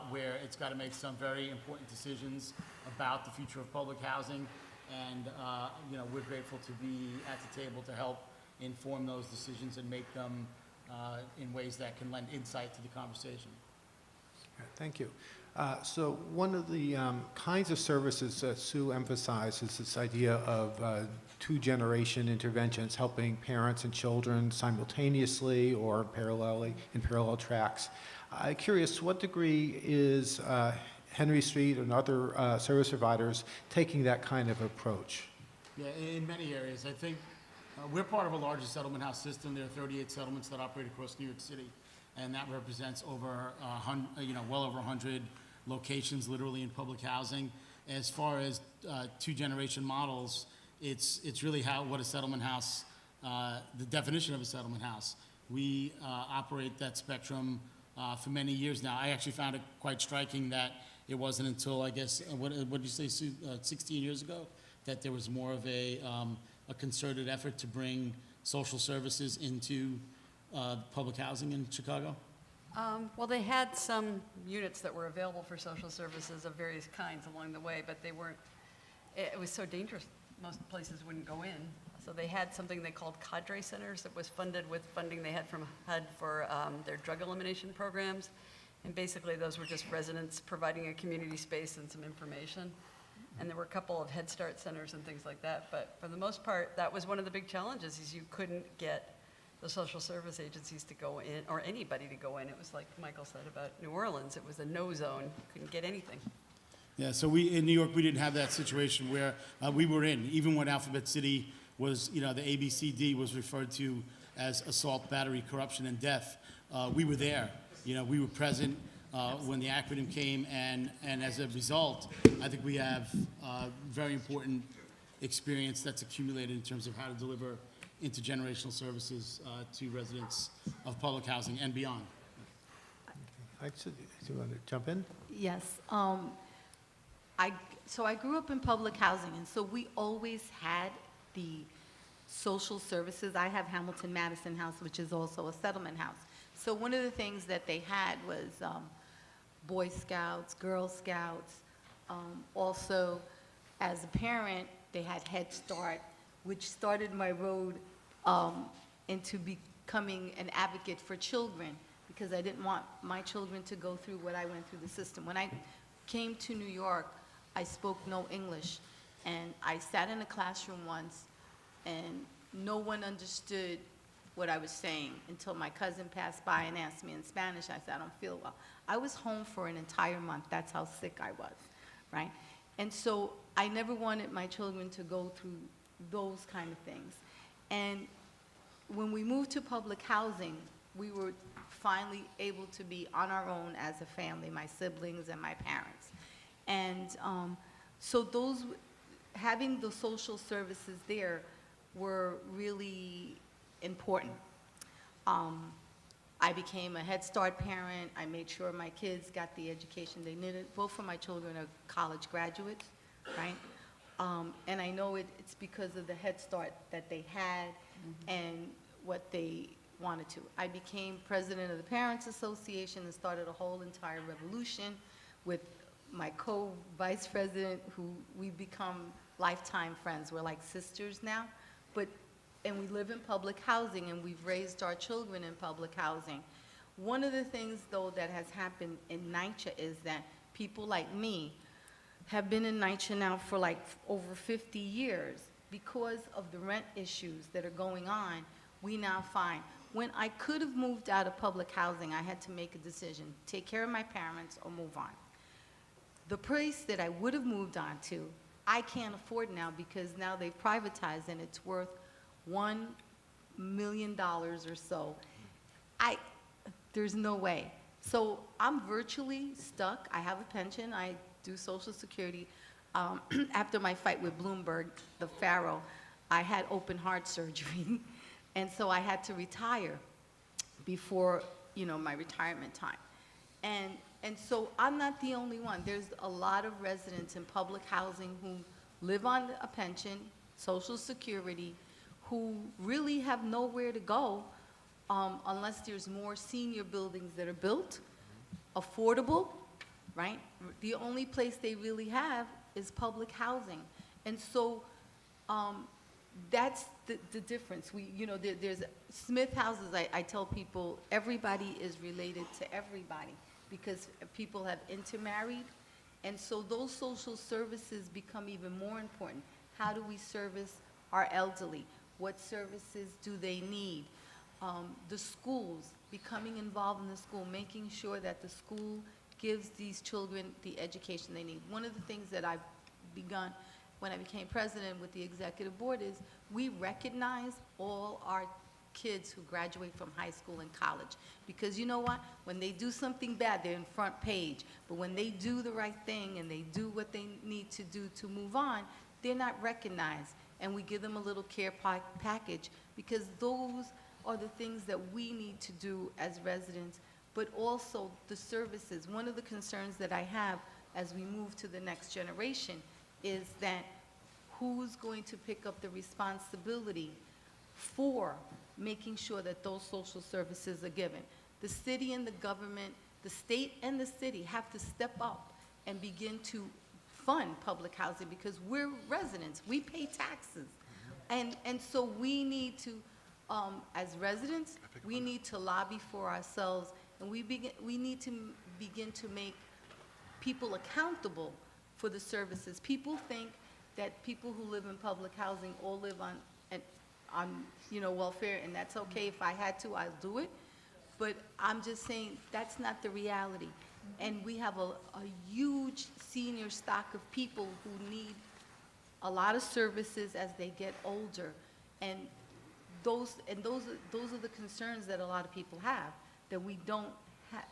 where it's got to make some very important decisions about the future of public housing, and we're grateful to be at the table to help inform those decisions and make them in ways that can lend insight to the conversation. Thank you. So one of the kinds of services that Sue emphasized is this idea of two-generation interventions, helping parents and children simultaneously or in parallel tracks. I'm curious, to what degree is Henry Street and other service providers taking that kind of approach? Yeah, in many areas. I think we're part of a larger settlement house system. There are 38 settlements that operate across New York City, and that represents over well over 100 locations, literally, in public housing. As far as two-generation models, it's really what a settlement house, the definition of a settlement house. We operate that spectrum for many years now. I actually found it quite striking that it wasn't until, I guess, what did you say, Sue, 16 years ago, that there was more of a concerted effort to bring social services into public housing in Chicago? Well, they had some units that were available for social services of various kinds along the way, but they weren't, it was so dangerous, most places wouldn't go in. So they had something they called cadre centers that was funded with funding they had from HUD for their drug elimination programs. And basically, those were just residents providing a community space and some information. And there were a couple of Head Start centers and things like that. But for the most part, that was one of the big challenges, is you couldn't get the social service agencies to go in, or anybody to go in. It was like Michael said about New Orleans. It was a no zone. Couldn't get anything. Yeah, so in New York, we didn't have that situation where we were in, even when Alphabet City was, the ABCD was referred to as assault, battery, corruption, and death. We were there. We were present when the acronym came, and as a result, I think we have very important experience that's accumulated in terms of how to deliver intergenerational services to residents of public housing and beyond. Aixa, do you want to jump in? Yes. So I grew up in public housing, and so we always had the social services. I have Hamilton Madison House, which is also a settlement house. So one of the things that they had was Boy Scouts, Girl Scouts. Also, as a parent, they had Head Start, which started my road into becoming an advocate for children, because I didn't want my children to go through what I went through the system. When I came to New York, I spoke no English, and I sat in a classroom once, and no one understood what I was saying until my cousin passed by and asked me in Spanish. I said, I don't feel well. I was home for an entire month. That's how sick I was, right? And so I never wanted my children to go through those kind of things. And when we moved to public housing, we were finally able to be on our own as a family, my siblings and my parents. And so having the social services there were really important. I became a Head Start parent. I made sure my kids got the education they needed. Both of my children are college graduates, right? And I know it's because of the Head Start that they had and what they wanted to. I became president of the Parents Association and started a whole entire revolution with my co-vice president, who we've become lifetime friends. We're like sisters now. And we live in public housing, and we've raised our children in public housing. One of the things, though, that has happened in NYCHA is that people like me have been in NYCHA now for like over 50 years. Because of the rent issues that are going on, we now find, when I could have moved out of public housing, I had to make a decision, take care of my parents or move on. The place that I would have moved on to, I can't afford now, because now they've privatized and it's worth $1 million or so. There's no way. So I'm virtually stuck. I have a pension. I do Social Security. After my fight with Bloomberg, the Pharaoh, I had open heart surgery. And so I had to retire before, my retirement time. And so I'm not the only one. There's a lot of residents in public housing who live on a pension, Social Security, who really have nowhere to go unless there's more senior buildings that are built, affordable, right? The only place they really have is public housing. And so that's the difference. There's Smith houses, I tell people, everybody is related to everybody, because people have intermarried. And so those social services become even more important. How do we service our elderly? What services do they need? The schools, becoming involved in the school, making sure that the school gives these children the education they need. One of the things that I've begun when I became president with the executive board is we recognize all our kids who graduate from high school and college. Because you know what? When they do something bad, they're in front page. But when they do the right thing and they do what they need to do to move on, they're not recognized. And we give them a little care package, because those are the things that we need to do as residents, but also the services. One of the concerns that I have as we move to the next generation is that who's going to pick up the responsibility for making sure that those social services are given? The city and the government, the state and the city have to step up and begin to fund public housing, because we're residents, we pay taxes. And so we need to, as residents, we need to lobby for ourselves, and we need to begin to make people accountable for the services. People think that people who live in public housing all live on welfare, and that's okay. If I had to, I'll do it. But I'm just saying that's not the reality. And we have a huge senior stock of people who need a lot of services as they get older. And those are the concerns that a lot of people have, that we don't have,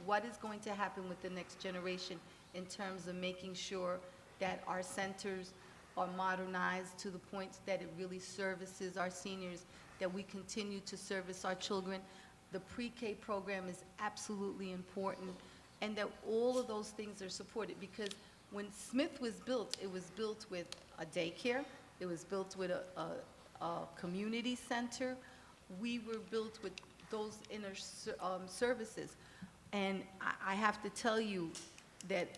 what is going to happen with the next generation in terms of making sure that our centers are modernized to the point that it really services our seniors, that we continue to service our children. The pre-K program is absolutely important, and that all of those things are supported, because when Smith was built, it was built with a daycare, it was built with a community center. We were built with those inner services. And I have to tell you that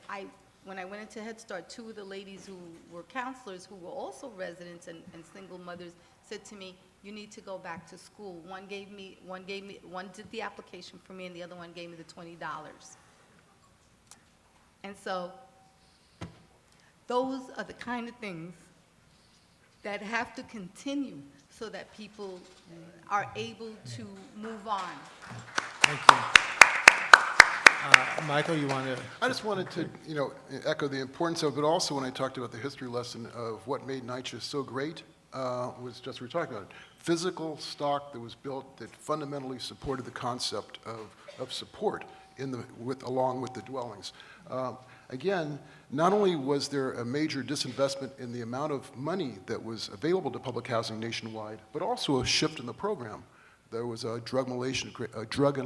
when I went into Head Start, two of the ladies who were counselors, who were also residents and single mothers, said to me, "You need to go back to school." One did the application for me, and the other one gave me the $20. And so those are the kind of things that have to continue so that people are able to move on. Thank you. Michael, you want to? I just wanted to, echo the importance of it, but also when I talked about the history lesson of what made NYCHA so great, was just what we were talking about. Physical stock that was built that fundamentally supported the concept of support along with the dwellings. Again, not only was there a major disinvestment in the amount of money that was available to public housing nationwide, but also a shift in the program. There was a drug and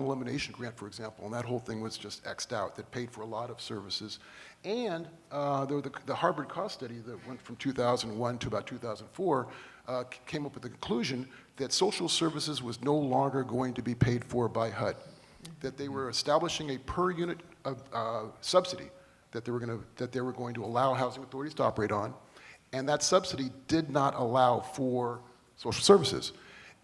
elimination grant, for example, and that whole thing was just X'd out, that paid for a lot of services. And the Harvard cost study that went from 2001 to about 2004 came up with the conclusion that social services was no longer going to be paid for by HUD, that they were establishing a per unit subsidy that they were going to allow housing authorities to operate on, and that subsidy did not allow for social services.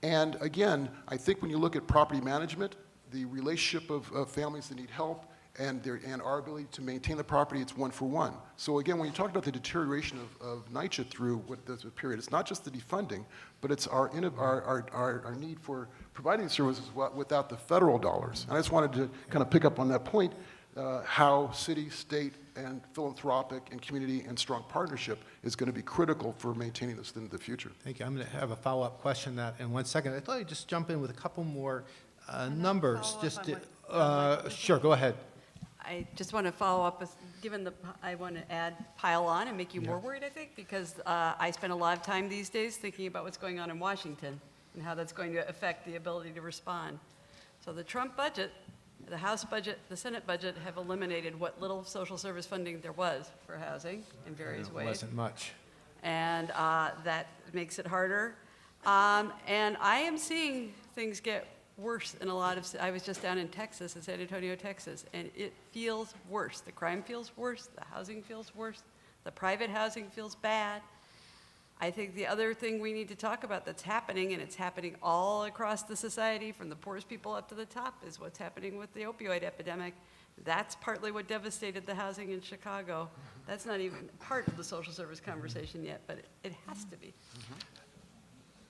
And again, I think when you look at property management, the relationship of families that need help and our ability to maintain the property, it's one for one. So again, when you talk about the deterioration of NYCHA through this period, it's not just the defunding, but it's our need for providing services without the federal dollars. And I just wanted to kind of pick up on that point, how city, state, and philanthropic and community and strong partnership is going to be critical for maintaining this in the future. Thank you. I'm going to have a follow-up question on that in 1 second. I thought I'd just jump in with a couple more numbers. Sure, go ahead. I just want to follow up, I want to pile on and make you more worried, I think, because I spend a lot of time these days thinking about what's going on in Washington and how that's going to affect the ability to respond. So the Trump budget, the House budget, the Senate budget have eliminated what little social service funding there was for housing in various ways. It wasn't much. And that makes it harder. And I am seeing things get worse in a lot of, I was just down in Texas, in San Antonio, Texas, and it feels worse. The crime feels worse, the housing feels worse, the private housing feels bad. I think the other thing we need to talk about that's happening, and it's happening all across the society, from the poorest people up to the top, is what's happening with the opioid epidemic. That's partly what devastated the housing in Chicago. That's not even part of the social service conversation yet, but it has to be.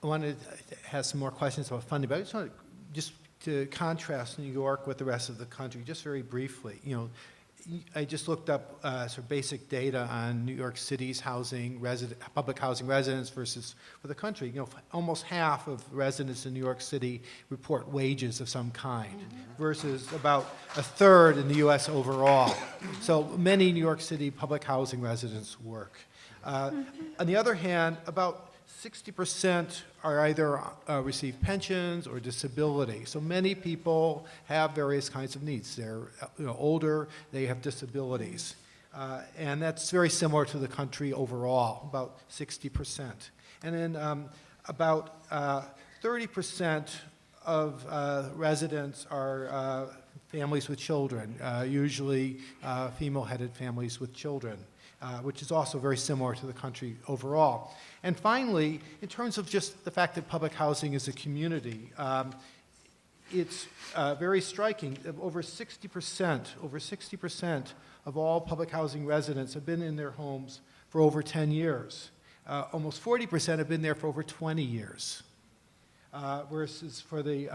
I wanted to have some more questions about funding, but I just want to contrast New York with the rest of the country, just very briefly. I just looked up sort of basic data on New York City's public housing residents versus for the country. Almost half of residents in New York City report wages of some kind, versus about a third in the U.S. overall. So many New York City public housing residents work. On the other hand, about 60% are either receive pensions or disability. So many people have various kinds of needs. They're older, they have disabilities. And that's very similar to the country overall, about 60%. And then about 30% of residents are families with children, usually female-headed families with children. which is also very similar to the country overall. And finally, in terms of just the fact that public housing is a community, it's very striking. Over 60% of all public housing residents have been in their homes for over 10 years. Almost 40% have been there for over 20 years. Whereas for the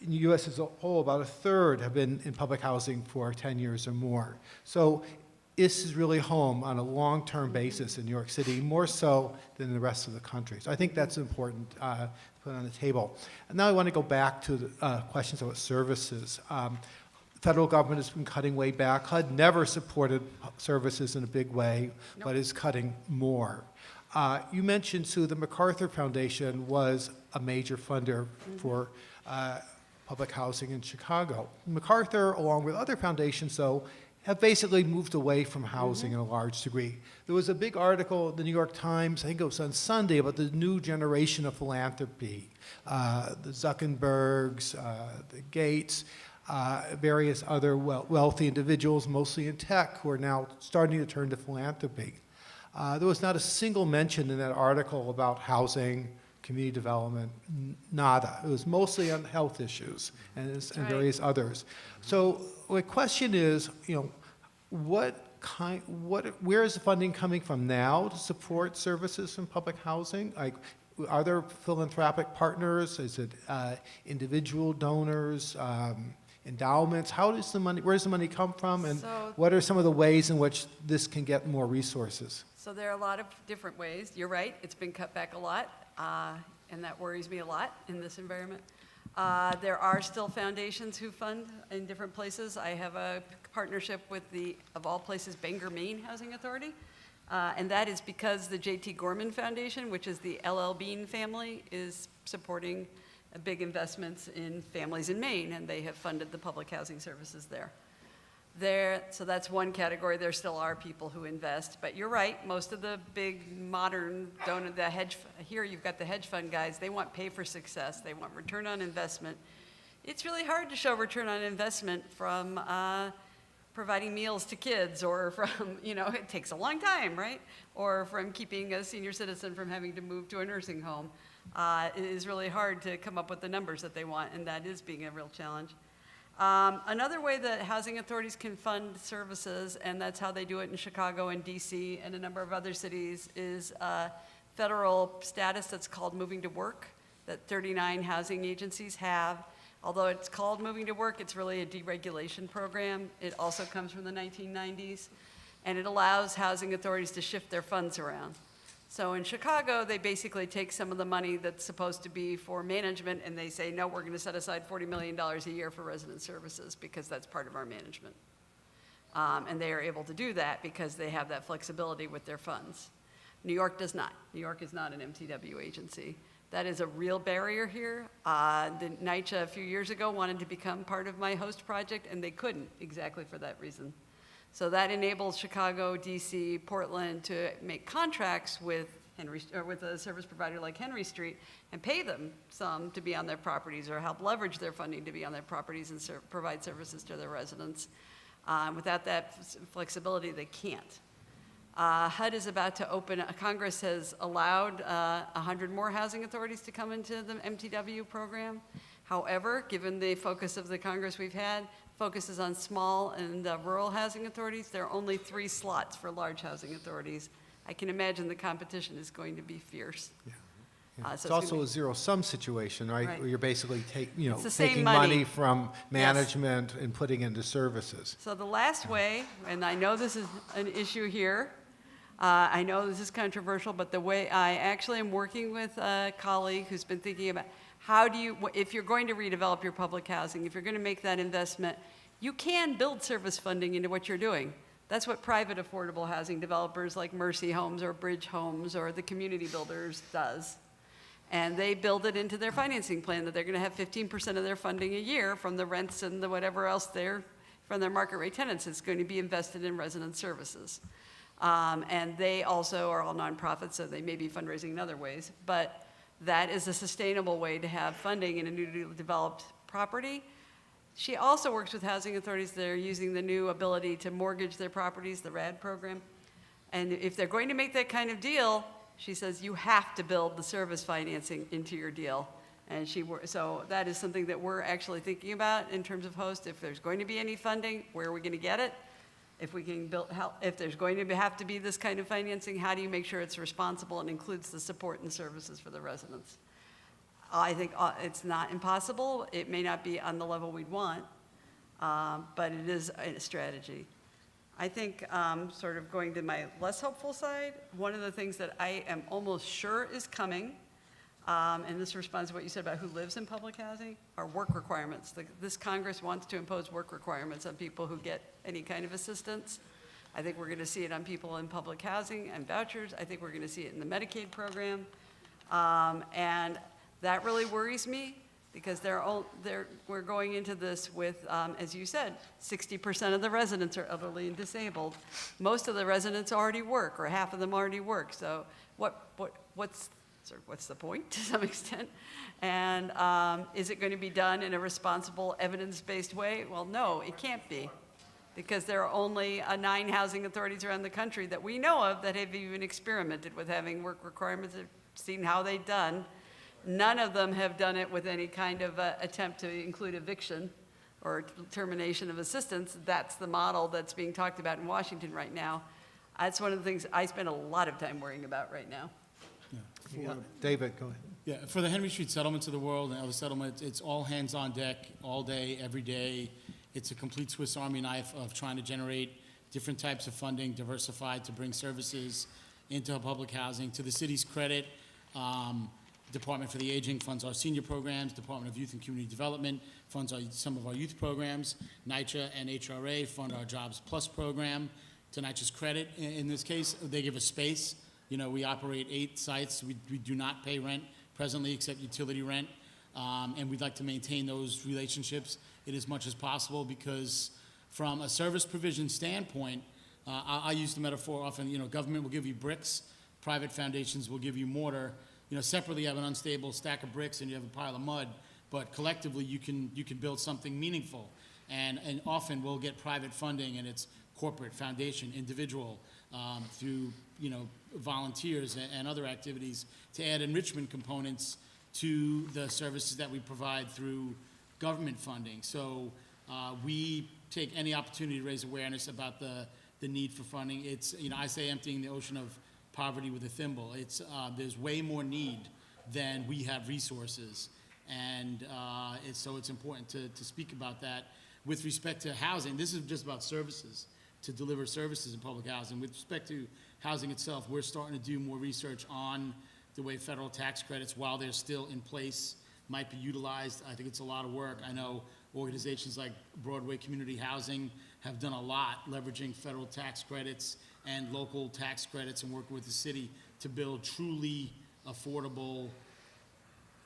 in the U.S. as a whole, about a third have been in public housing for 10 years or more. So this is really home on a long-term basis in New York City, more so than the rest of the country. So I think that's important to put on the table. And now I want to go back to the questions about services. The federal government has been cutting way back. HUD never supported services in a big way, but is cutting more. You mentioned, Sue, the MacArthur Foundation was a major funder for public housing in Chicago. MacArthur, along with other foundations, though, have basically moved away from housing in a large degree. There was a big article in the New York Times, I think it was on Sunday, about the new generation of philanthropy. The Zuckerbergs, the Gates, various other wealthy individuals, mostly in tech, who are now starting to turn to philanthropy. There was not a single mention in that article about housing, community development, nada. It was mostly on health issues and various others. So my question is, where is the funding coming from now to support services in public housing? Like, are there philanthropic partners? Is it individual donors, endowments? Where does the money come from? And what are some of the ways in which this can get more resources? So there are a lot of different ways. You're right, it's been cut back a lot, and that worries me a lot in this environment. There are still foundations who fund in different places. I have a partnership with the, of all places, Bangor, Maine Housing Authority, and that is because the J.T. Gorman Foundation, which is the L.L. Bean family, is supporting big investments in families in Maine, and they have funded the public housing services there. So that's one category. There still are people who invest, but you're right. Most of the big modern donor, here you've got the hedge fund guys. They want pay for success. They want return on investment. It's really hard to show return on investment from providing meals to kids, or from, it takes a long time, right? Or from keeping a senior citizen from having to move to a nursing home. It is really hard to come up with the numbers that they want, and that is being a real challenge. Another way that housing authorities can fund services, and that's how they do it in Chicago and DC and a number of other cities, is federal status that's called Moving to Work, that 39 housing agencies have. Although it's called Moving to Work, it's really a deregulation program. It also comes from the 1990s, and it allows housing authorities to shift their funds around. So in Chicago, they basically take some of the money that's supposed to be for management, and they say, no, we're going to set aside $40 million a year for resident services because that's part of our management. And they are able to do that because they have that flexibility with their funds. New York does not. New York is not an MTW agency. That is a real barrier here. The Aixa a few years ago wanted to become part of my host project, and they couldn't, exactly for that reason. So that enables Chicago, DC, Portland to make contracts with with a service provider like Henry Street and pay them some to be on their properties, or help leverage their funding to be on their properties and provide services to their residents. Without that flexibility, they can't. HUD is about to open, Congress has allowed 100 more housing authorities to come into the MTW program. However, given the focus of the Congress we've had, focuses on small and rural housing authorities, there are only 3 slots for large housing authorities. I can imagine the competition is going to be fierce. Yeah. So It's also a zero-sum situation, right? Right. Where you're basically It's the same taking money. money from management and putting into services. So the last way, and I know this is an issue here, I know this is controversial, but the way I actually am working with a colleague who's been thinking about how do you, if you're going to redevelop your public housing, if you're going to make that investment, you can build service funding into what you're doing. That's what private affordable housing developers like Mercy Homes or Bridge Homes or the Community Builders does. And they build it into their financing plan that they're going to have 15% of their funding a year from the rents and the whatever else from their market rate tenants is going to be invested in resident services. And they also are all nonprofits, so they may be fundraising in other ways, but that is a sustainable way to have funding in a newly developed property. She also works with housing authorities that are using the new ability to mortgage their properties, the RAD program, And if they're going to make that kind of deal, she says, you have to build the service financing into your deal. And so that is something that we're actually thinking about in terms of host. If there's going to be any funding, where are we going to get it? If we can build, if there's going to have to be this kind of financing, how do you make sure it's responsible and includes the support and services for the residents? I think it's not impossible. It may not be on the level we'd want, but it is a strategy. I think, sort of going to my less hopeful side, one of the things that I am almost sure is coming, and this responds to what you said about who lives in public housing, are work requirements. This Congress wants to impose work requirements on people who get any kind of assistance. I think we're going to see it on people in public housing and vouchers. I think we're going to see it in the Medicaid program. And that really worries me, because we're going into this with, as you said, 60% of the residents are elderly and disabled. Most of the residents already work, or half of them already work. So what's the point to some extent? And is it going to be done in a responsible, evidence-based way? Well, no, it can't be, because there are only 9 housing authorities around the country that we know of that have even experimented with having work requirements, have seen how they've done. None of them have done it with any kind of attempt to include eviction or termination of assistance. That's the model that's being talked about in Washington right now. That's one of the things I spend a lot of time worrying about right now. Yeah. David, go ahead. Yeah, for the Henry Street settlements of the world and other settlements, it's all hands on deck, all day, every day. It's a complete Swiss Army knife of trying to generate different types of funding, diversified to bring services into public housing. To the city's credit, Department for the Aging funds our senior programs. Department of Youth and Community Development funds some of our youth programs. NYCHA and HRA fund our Jobs Plus program. To NYCHA's credit, in this case, they give us space. You know, we operate 8 sites. We do not pay rent presently except utility rent. And we'd like to maintain those relationships as much as possible, because from a service provision standpoint, I use the metaphor often, you know, government will give you bricks, private foundations will give you mortar. You know, separately you have an unstable stack of bricks and you have a pile of mud, but collectively you can build something meaningful. And often we'll get private funding, and it's corporate, foundation, individual, through, you know, volunteers and other activities, to add enrichment components to the services that we provide through government funding. So we take any opportunity to raise awareness about the need for funding. It's, you know, I say emptying the ocean of poverty with a thimble. It's, there's way more need than we have resources. And so it's important to speak about that. With respect to housing, this is just about services, to deliver services in public housing. With respect to housing itself, we're starting to do more research on the way federal tax credits, while they're still in place, might be utilized. I think it's a lot of work. I know organizations like Broadway Community Housing have done a lot leveraging federal tax credits and local tax credits, and working with the city to build truly affordable,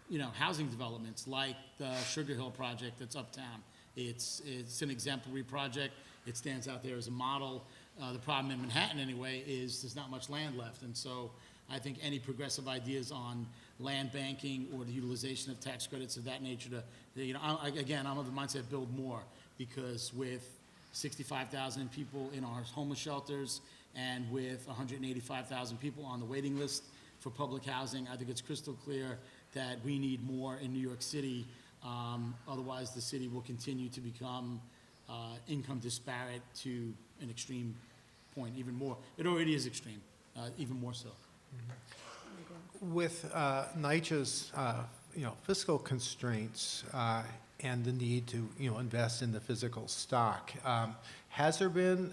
you know, housing developments like the Sugar Hill project that's uptown. It's an exemplary project. It stands out there as a model. The problem in Manhattan, anyway, is there's not much land left. And so I think any progressive ideas on land banking or the utilization of tax credits of that nature you know, again, I'm of the mindset, build more, because with 65,000 people in our homeless shelters and with 185,000 people on the waiting list for public housing, I think it's crystal clear that we need more in New York City. Otherwise, the city will continue to become income disparate to an extreme point, even more. It already is extreme, even more so. With NYCHA's you know, fiscal constraints and the need to, you know, invest in the physical stock, has there been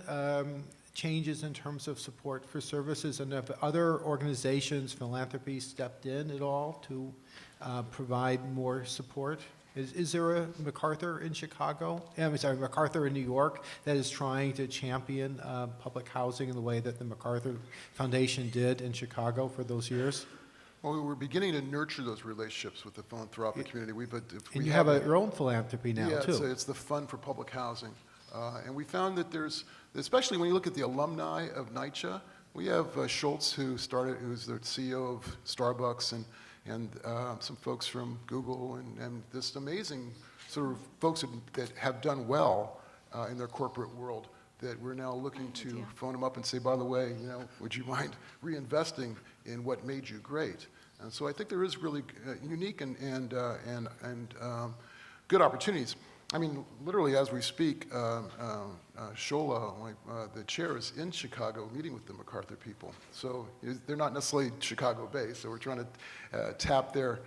changes in terms of support for services, and have other organizations, philanthropy, stepped in at all to provide more support? Is there a MacArthur in Chicago? I'm sorry, MacArthur in New York that is trying to champion public housing in the way that the MacArthur Foundation did in Chicago for those years? Well, we're beginning to nurture those relationships with the philanthropic community. And you have your own philanthropy now, too. Yeah, it's the Fund for Public Housing. And we found that there's, especially when you look at the alumni of NYCHA, we have Schwartz, who's the CEO of Starbucks, and some folks from Google, and this amazing sort of folks that have done well in their corporate world that we're now looking to phone them up and say, by the way, would you mind reinvesting in what made you great? And so I think there is really unique and good opportunities. I mean, literally as we speak, Shola, the chair, is in Chicago meeting with the MacArthur people. So they're not necessarily Chicago-based, so we're trying to tap their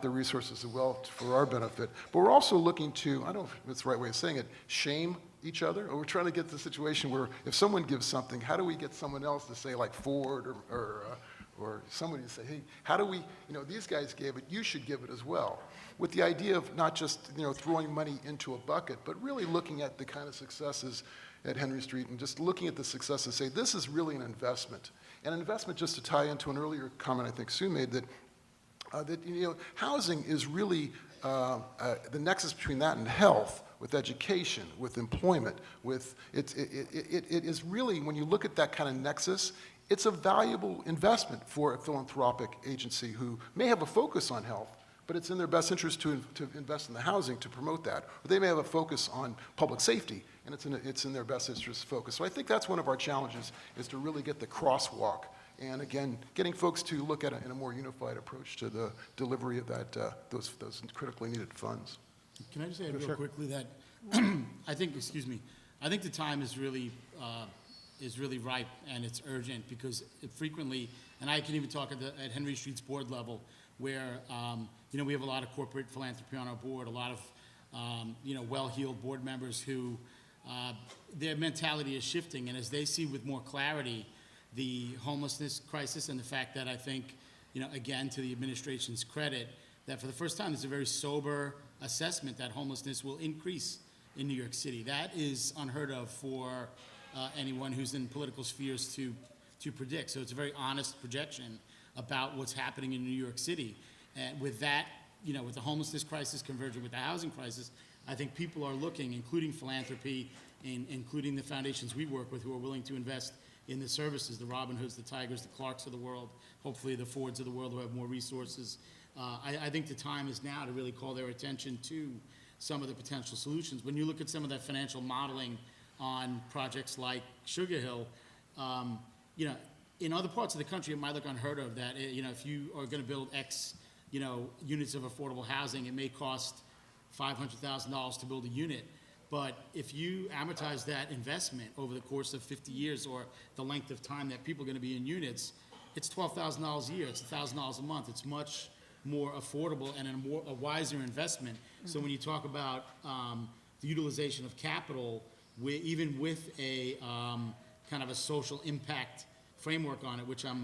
resources as well for our benefit. But we're also looking to, I don't know if that's the right way of saying it, shame each other. Or we're trying to get to the situation where if someone gives something, how do we get someone else to say, like Ford or somebody to say, hey, how do we, these guys gave it, you should give it as well. With the idea of not just, throwing money into a bucket, but really looking at the kind of successes at Henry Street and just looking at the success and say, this is really an investment. An investment, just to tie into an earlier comment I think Sue made, that housing is really the nexus between that and health, with education, with employment, with, it is really, when you look at that kind of nexus, it's a valuable investment for a philanthropic agency who may have a focus on health, but it's in their best interest to invest in the housing to promote that. Or they may have a focus on public safety, and it's in their best interest to focus. So I think that's one of our challenges, is to really get the crosswalk. And again, getting folks to look at it in a more unified approach to the delivery of those critically needed funds. Can I just add real quickly that I think the time is really ripe and it's urgent, because frequently, and I can even talk at Henry Street's board level, where we have a lot of corporate philanthropy on our board, a lot of well-heeled board members who their mentality is shifting, and as they see with more clarity the homelessness crisis and the fact that I think, again, to the administration's credit, that for the first time there's a very sober assessment that homelessness will increase in New York City. That is unheard of for anyone who's in political spheres to predict. So it's a very honest projection about what's happening in New York City. And with that, with the homelessness crisis converging with the housing crisis, I think people are looking, including philanthropy, including the foundations we work with, who are willing to invest in the services, the Robin Hoods, the Tigers, the Clarks of the world, hopefully the Fords of the world who have more resources. I think the time is now to really call their attention to some of the potential solutions. When you look at some of that financial modeling on projects like Sugar Hill, in other parts of the country, it might look unheard of that, if you are going to build X, units of affordable housing, it may cost $500,000 to build a unit. But if you amortize that investment over the course of 50 years or the length of time that people are going to be in units, it's $12,000 a year, it's $1,000 a month. It's much more affordable and a wiser investment. Mm-hmm. So when you talk about the utilization of capital, even with a kind of a social impact framework on it, which I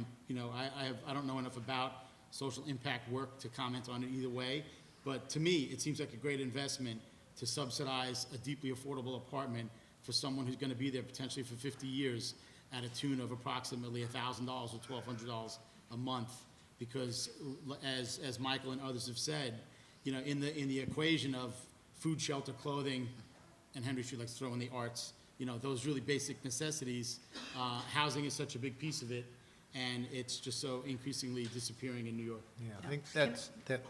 don't know enough about social impact work to comment on it either way, but to me, it seems like a great investment to subsidize a deeply affordable apartment for someone who's going to be there potentially for 50 years at a tune of approximately $1,000 or $1,200 a month. Because as Michael and others have said, in the equation of food, shelter, clothing, and Henry Street likes to throw in the arts, those really basic necessities, housing is such a big piece of it, and it's just so increasingly disappearing in New York. Yeah, I think that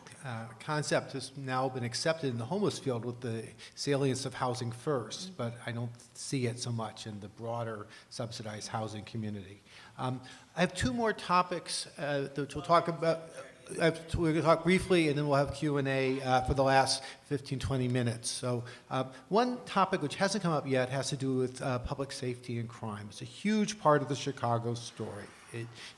concept has now been accepted in the homeless field with the salience of housing first, but I don't see it so much in the broader subsidized housing community. I have two more topics that we'll talk about. We're going to talk briefly, and then we'll have Q&A for the last 15, 20 minutes. So one topic which hasn't come up yet has to do with public safety and crime. It's a huge part of the Chicago story.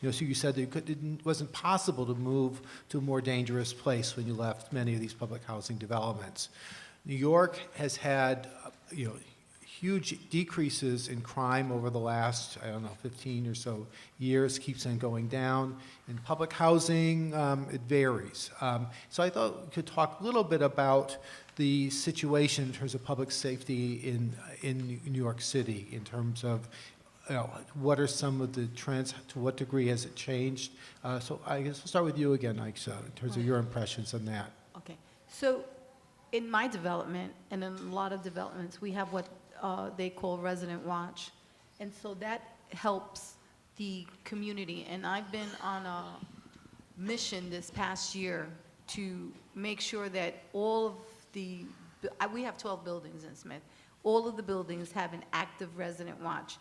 So you said that it wasn't possible to move to a more dangerous place when you left many of these public housing developments. New York has had, huge decreases in crime over the last, 15 or so years, keeps on going down. In public housing, it varies. So I thought we could talk a little bit about the situation in terms of public safety in New York City, in terms of what are some of the trends, to what degree has it changed? So I guess we'll start with you again, Aixa, in terms of your impressions on that. Okay. So in my development, and in a lot of developments, we have what they call resident watch. And so that helps the community. And I've been on a mission this past year to make sure that all of we have 12 buildings in Smith, all of the buildings have an active resident watch.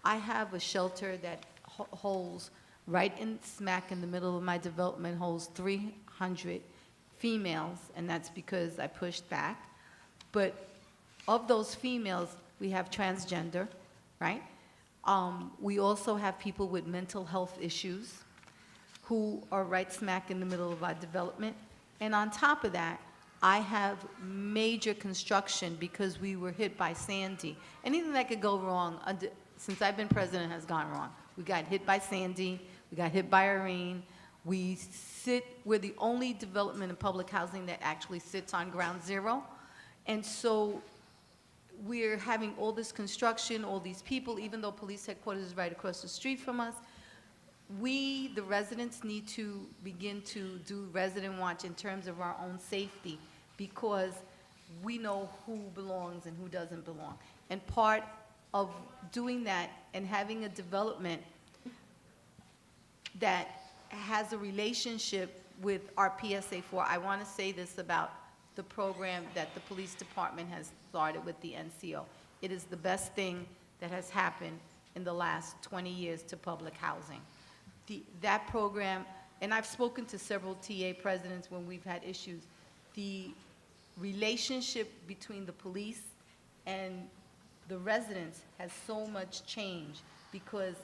I have a shelter that holds, right in smack in the middle of my development, holds 300 females, and that's because I pushed back. But of those females, we have transgender, right? We also have people with mental health issues who are right smack in the middle of our development. And on top of that, I have major construction because we were hit by Sandy. Anything that could go wrong since I've been president has gone wrong. We got hit by Sandy, we got hit by Irene. We're the only development in public housing that actually sits on ground zero. And so we're having all this construction, all these people, even though police headquarters is right across the street from us. We, the residents, need to begin to do resident watch in terms of our own safety, because we know who belongs and who doesn't belong. And part of doing that and having a development that has a relationship with our PSA4, I want to say this about the program that the police department has started with the NCO. It is the best thing that has happened in the last 20 years to public housing. That program, and I've spoken to several TA presidents when we've had issues, the relationship between the police and the residents has so much changed because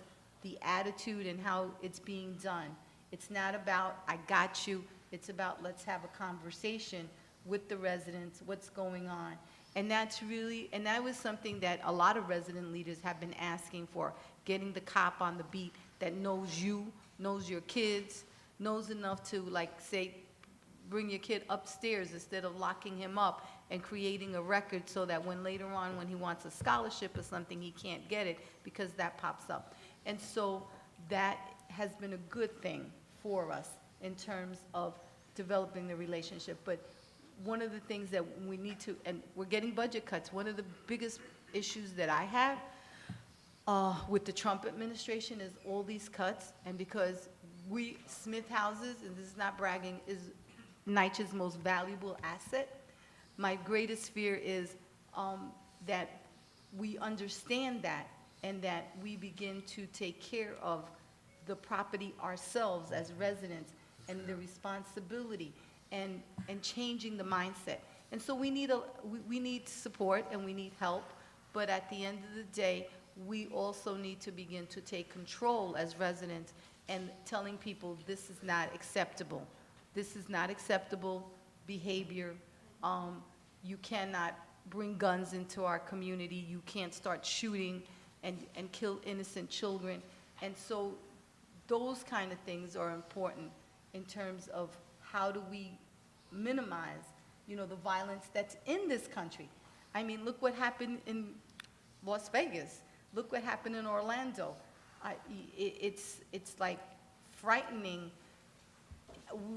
the attitude and how it's being done. It's not about, I got you, it's about let's have a conversation with the residents, what's going on. And that's really, and that was something that a lot of resident leaders have been asking for, getting the cop on the beat that knows you, knows your kids, knows enough to, like, say, bring your kid upstairs instead of locking him up and creating a record so that when later on when he wants a scholarship or something, he can't get it because that pops up. And so that has been a good thing for us in terms of developing the relationship. But one of the things that we need to, and we're getting budget cuts, one of the biggest issues that I have with the Trump administration is all these cuts, and because Smith Houses, and this is not bragging, is NYCHA's most valuable asset. My greatest fear is that we understand that and that we begin to take care of the property ourselves as residents and the responsibility and changing the mindset. And so we need support and we need help, but at the end of the day, we also need to begin to take control as residents and telling people this is not acceptable. This is not acceptable behavior. You cannot bring guns into our community. You can't start shooting and kill innocent children. And so those kind of things are important in terms of how do we minimize, the violence that's in this country. I mean, look what happened in Las Vegas. Look what happened in Orlando. It's like frightening.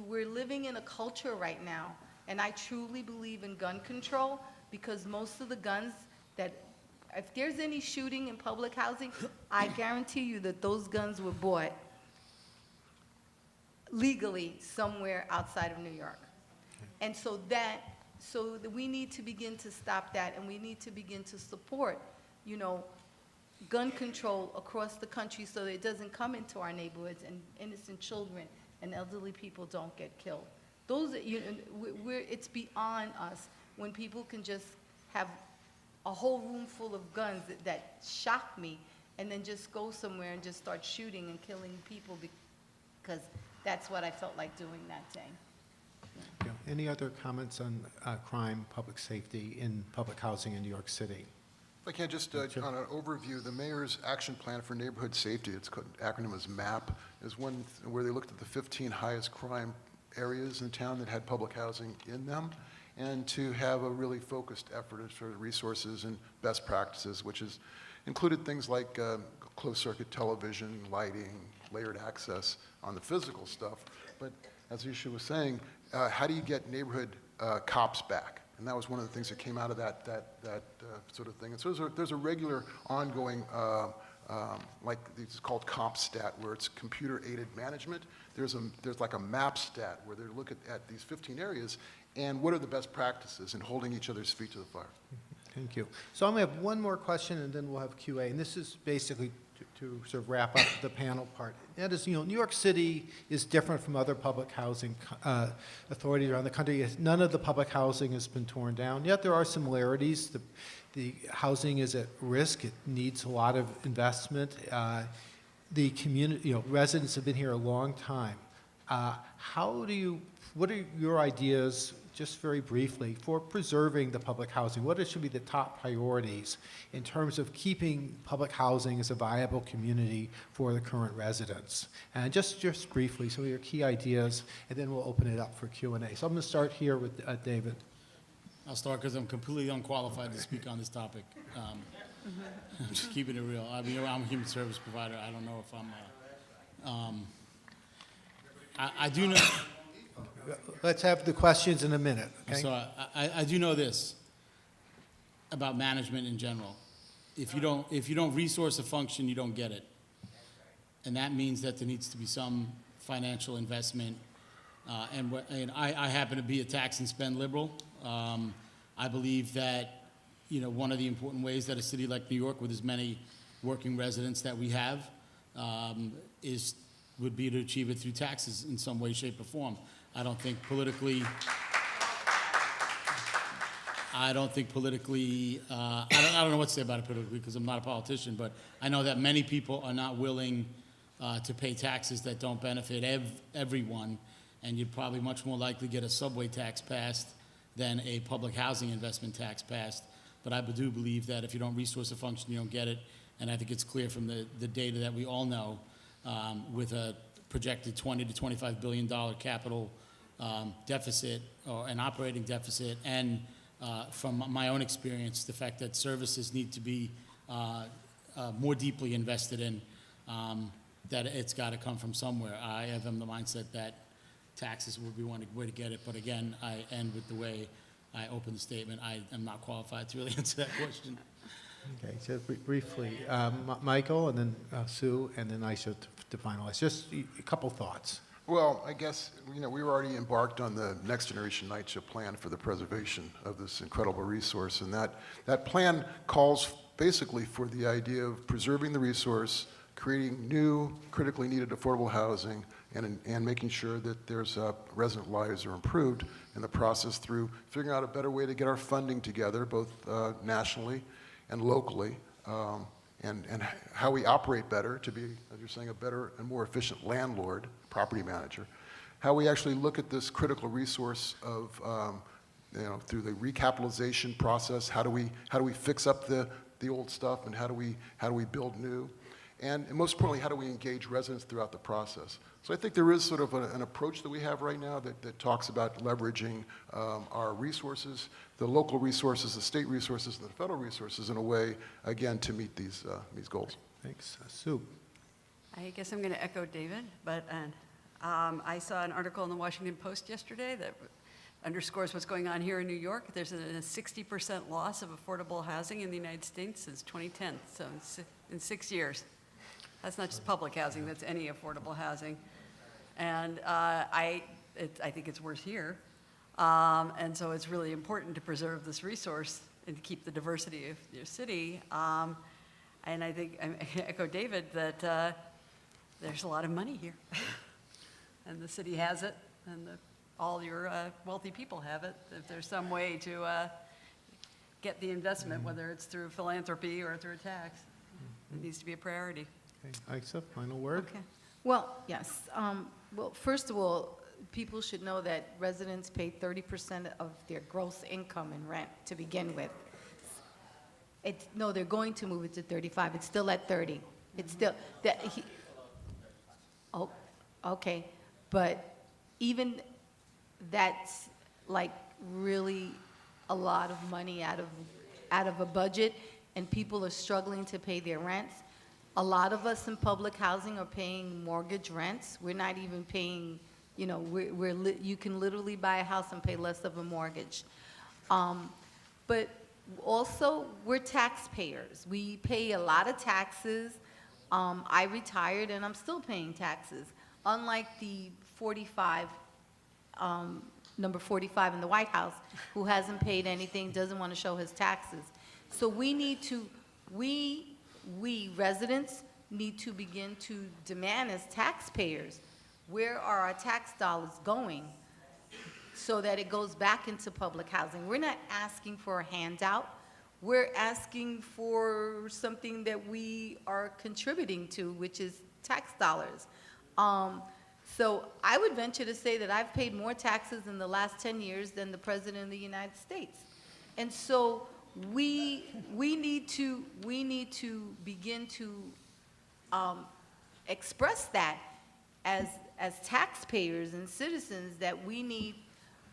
We're living in a culture right now, and I truly believe in gun control because most of the guns that, if there's any shooting in public housing, I guarantee you that those guns were bought legally somewhere outside of New York. And so we need to begin to stop that, and we need to begin to support, gun control across the country so that it doesn't come into our neighborhoods and innocent children and elderly people don't get killed. It's beyond us when people can just have a whole room full of guns that shock me and then just go somewhere and just start shooting and killing people because that's what I felt like doing that day. Yeah. Any other comments on crime, public safety in public housing in New York City? If I can just, on an overview, the mayor's action plan for neighborhood safety, its acronym is MAP, is one where they looked at the 15 highest crime areas in town that had public housing in them, and to have a really focused effort as for resources and best practices, which has included things like closed-circuit television, lighting, layered access on the physical stuff. But as Aixa was saying, how do you get neighborhood cops back? And that was one of the things that came out of that sort of thing. And so there's a regular ongoing, like it's called CompStat, where it's computer-aided management. There's like a map stat where they're looking at these 15 areas and what are the best practices in holding each other's feet to the fire. Thank you. So I'm going to have one more question, and then we'll have QA. And this is basically to sort of wrap up the panel part. That is, New York City is different from other public housing authorities around the country. None of the public housing has been torn down, yet there are similarities. The housing is at risk. It needs a lot of investment. The community, residents have been here a long time. What are your ideas, just very briefly, for preserving the public housing? What should be the top priorities in terms of keeping public housing as a viable community for the current residents? And just briefly, some of your key ideas, and then we'll open it up for Q&A. So I'm going to start here with David. I'll start because I'm completely unqualified to speak on this topic. I'm just keeping it real. I mean, I'm a human service provider. I don't know if I'm, I do know. Let's have the questions in a minute, okay? So I do know this about management in general. If you don't resource a function, you don't get it. And that means that there needs to be some financial investment. And I happen to be a tax and spend liberal. I believe that, one of the important ways that a city like New York, with as many working residents that we have, would be to achieve it through taxes in some way, shape, or form. I don't think politically, I don't know what to say about it politically because I'm not a politician, but I know that many people are not willing to pay taxes that don't benefit everyone, and you'd probably much more likely get a subway tax passed than a public housing investment tax passed. But I do believe that if you don't resource a function, you don't get it, and I think it's clear from the data that we all know, with a projected $20 to $25 billion capital deficit or an operating deficit, and from my own experience, the fact that services need to be more deeply invested in, that it's got to come from somewhere. I have the mindset that taxes would be one way to get it, but again, I end with the way I open the statement. I am not qualified to really answer that question. Okay, so briefly, Michael, and then Sue, and then Aixa to finalize. Just a couple thoughts. Well, I guess, we were already embarked on the Next Generation NYCHA plan for the preservation of this incredible resource, and that plan calls basically for the idea of preserving the resource, creating new, critically needed affordable housing, and making sure that there's resident lives are improved in the process through figuring out a better way to get our funding together, both nationally and locally, and how we operate better to be, as you're saying, a better and more efficient landlord, property manager. How we actually look at this critical resource of, through the recapitalization process. How do we fix up the old stuff, and how do we build new? And most importantly, how do we engage residents throughout the process? So I think there is sort of an approach that we have right now that talks about leveraging our resources, the local resources, the state resources, and the federal resources in a way, again, to meet these goals. Thanks. Sue. I guess I'm going to echo David, but I saw an article in the Washington Post yesterday that underscores what's going on here in New York. There's a 60% loss of affordable housing in the United States since 2010, so in 6 years. That's not just public housing, that's any affordable housing. And I think it's worse here. And so it's really important to preserve this resource and to keep the diversity of your city. And I think, I echo David, that there's a lot of money here. And the city has it, and all your wealthy people have it. If there's some way to get the investment, whether it's through philanthropy or through a tax, it needs to be a priority. Okay. Aixa, final word? Okay. Well, yes. Well, first of all, people should know that residents pay 30% of their gross income in rent to begin with. No, they're going to move it to 35. It's still at 30. It's still oh, okay. But even that's like really a lot of money out of a budget, and people are struggling to pay their rents. A lot of us in public housing are paying mortgage rents. We're not even paying, you can literally buy a house and pay less of a mortgage. But also, we're taxpayers. We pay a lot of taxes. I retired and I'm still paying taxes. Unlike the 45 number 45 in the White House, who hasn't paid anything, doesn't want to show his taxes. So we need to, we residents need to begin to demand as taxpayers, where are our tax dollars going so that it goes back into public housing? We're not asking for a handout. We're asking for something that we are contributing to, which is tax dollars. So I would venture to say that I've paid more taxes in the last 10 years than the President of the United States. And so we need to begin to express that as taxpayers and citizens, that we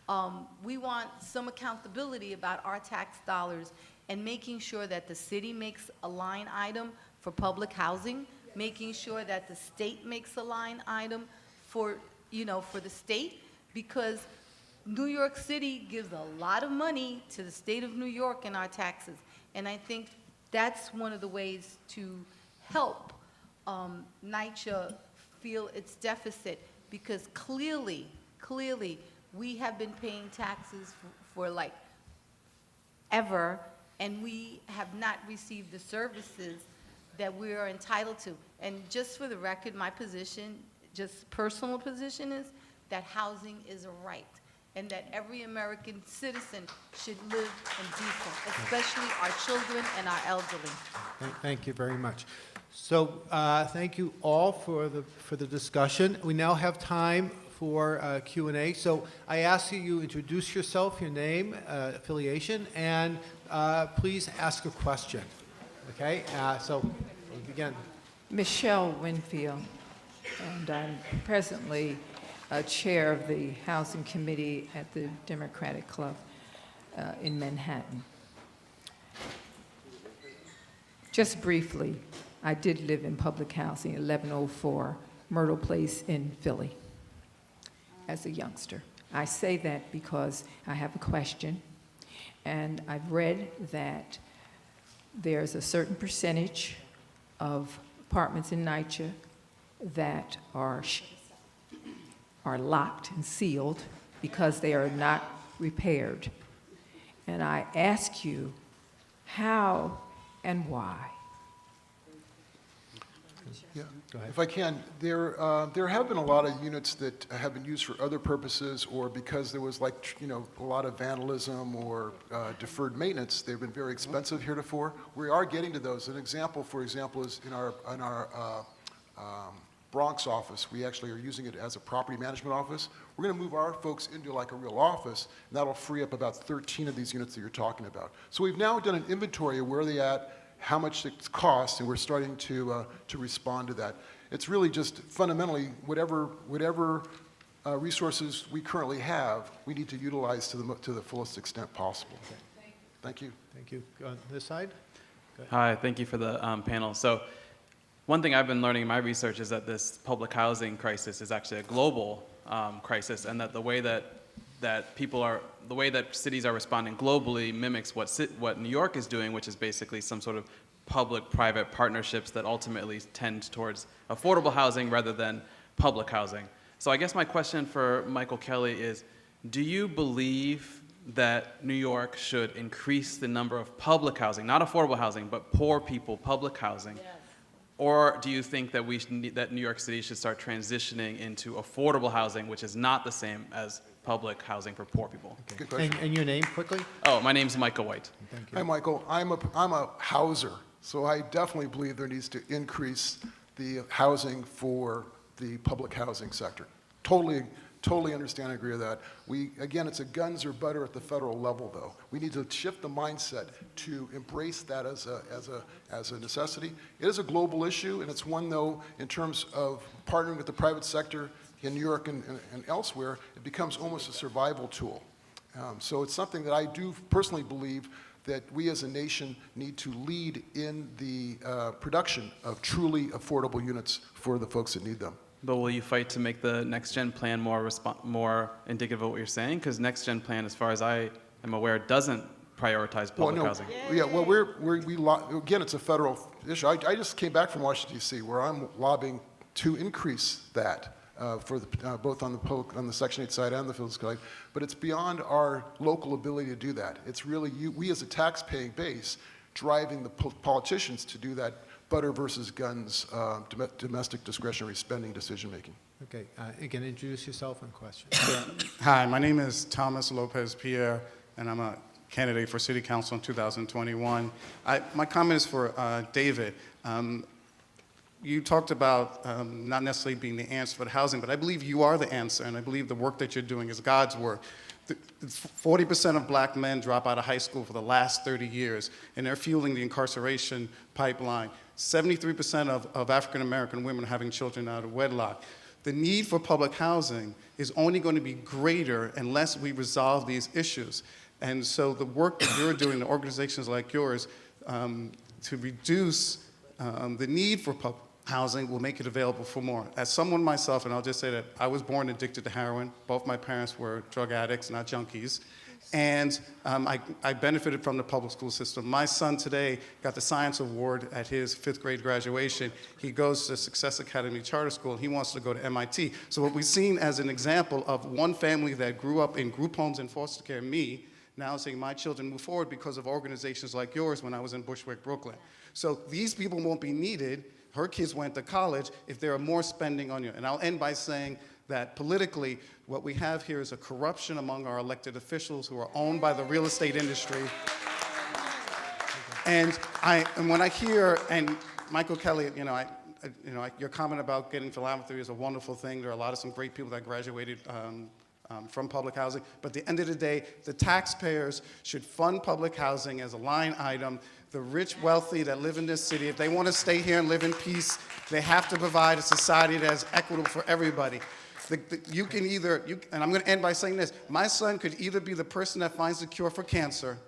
want some accountability about our tax dollars, and making sure that the city makes a line item for public housing, making sure that the state makes a line item for the state, because New York City gives a lot of money to the state of New York in our taxes. And I think that's one of the ways to help NYCHA feel its deficit, because clearly, we have been paying taxes for like ever, and we have not received the services that we are entitled to. And just for the record, my position, just personal position, is that housing is a right, and that every American citizen should live in decent, especially our children and our elderly. Thank you very much. So thank you all for the discussion. We now have time for Q&A. So I ask you introduce yourself, your name, affiliation, and please ask a question. Okay? So we'll begin. Michelle Winfield, and I'm presently chair of the Housing Committee at the Democratic Club in Manhattan. Just briefly, I did live in public housing, 1104 Myrtle Place in Philly, as a youngster. I say that because I have a question, and I've read that there's a certain percentage of apartments in NYCHA that are locked and sealed because they are not repaired. And I ask you, how and why? Yeah, if I can, there have been a lot of units that have been used for other purposes, or because there was a lot of vandalism or deferred maintenance. They've been very expensive heretofore. We are getting to those. An example, for example, is in our Bronx office. We actually are using it as a property management office. We're going to move our folks into like a real office, and that'll free up about 13 of these units that you're talking about. So we've now done an inventory of where they're at, how much it costs, and we're starting to respond to that. It's really just fundamentally whatever resources we currently have, we need to utilize to the fullest extent possible. Thank you. Thank you. On this side? Hi, thank you for the panel. So one thing I've been learning in my research is that this public housing crisis is actually a global crisis, and that the way that cities are responding globally mimics what New York is doing, which is basically some sort of public-private partnerships that ultimately tend towards affordable housing rather than public housing. So I guess my question for Michael Kelly is, do you believe that New York should increase the number of public housing, not affordable housing, but poor people public housing? Yes. Or do you think that that New York City should start transitioning into affordable housing, which is not the same as public housing for poor people? Okay. Good question. And your name, quickly? Oh, my name's Michael White. Thank you. Hi, Michael. I'm a houser, so I definitely believe there needs to increase the housing for the public housing sector. Totally understand and agree with that. Again, it's a guns or butter at the federal level, though. We need to shift the mindset to embrace that as a necessity. It is a global issue, and it's one, though, in terms of partnering with the private sector in New York and elsewhere, it becomes almost a survival tool. So it's something that I do personally believe that we as a nation need to lead in the production of truly affordable units for the folks that need them. But will you fight to make the Next Gen plan more indicative of what you're saying? Because Next Gen plan, as far as I am aware, doesn't prioritize public housing. Yeah, well, again, it's a federal issue. I just came back from Washington, D.C., where I'm lobbying to increase that. both on the Section 8 side and the fiscal side, but it's beyond our local ability to do that. It's really we as a tax-paying base driving the politicians to do that butter versus guns domestic discretionary spending decision-making. Okay, you can introduce yourself and question. Hi, my name is Thomas Lopez Pierre, and I'm a candidate for City Council in 2021. My comment is for David. You talked about not necessarily being the answer for the housing, but I believe you are the answer, and I believe the work that you're doing is God's work. 40% of black men drop out of high school for the last 30 years, and they're fueling the incarceration pipeline. 73% of African American women are having children out of wedlock. The need for public housing is only going to be greater unless we resolve these issues. And so the work that you're doing, the organizations like yours, to reduce the need for public housing will make it available for more. As someone myself, and I'll just say that I was born addicted to heroin. Both my parents were drug addicts, not junkies. And I benefited from the public school system. My son today got the science award at his 5th grade graduation. He goes to Success Academy Charter School. He wants to go to MIT. So what we've seen as an example of one family that grew up in group homes and foster care, me, now seeing my children move forward because of organizations like yours when I was in Bushwick, Brooklyn. So these people won't be needed. Her kids went to college if there are more spending on you. And I'll end by saying that politically, what we have here is a corruption among our elected officials who are owned by the real estate industry. And when I hear, and Michael Kelly, your comment about getting philanthropy is a wonderful thing. There are some great people that graduated from public housing. But at the end of the day, the taxpayers should fund public housing as a line item. The rich, wealthy that live in this city, if they want to stay here and live in peace, they have to provide a society that is equitable for everybody. You can either, and I'm going to end by saying this, my son could either be the person that finds the cure for cancer,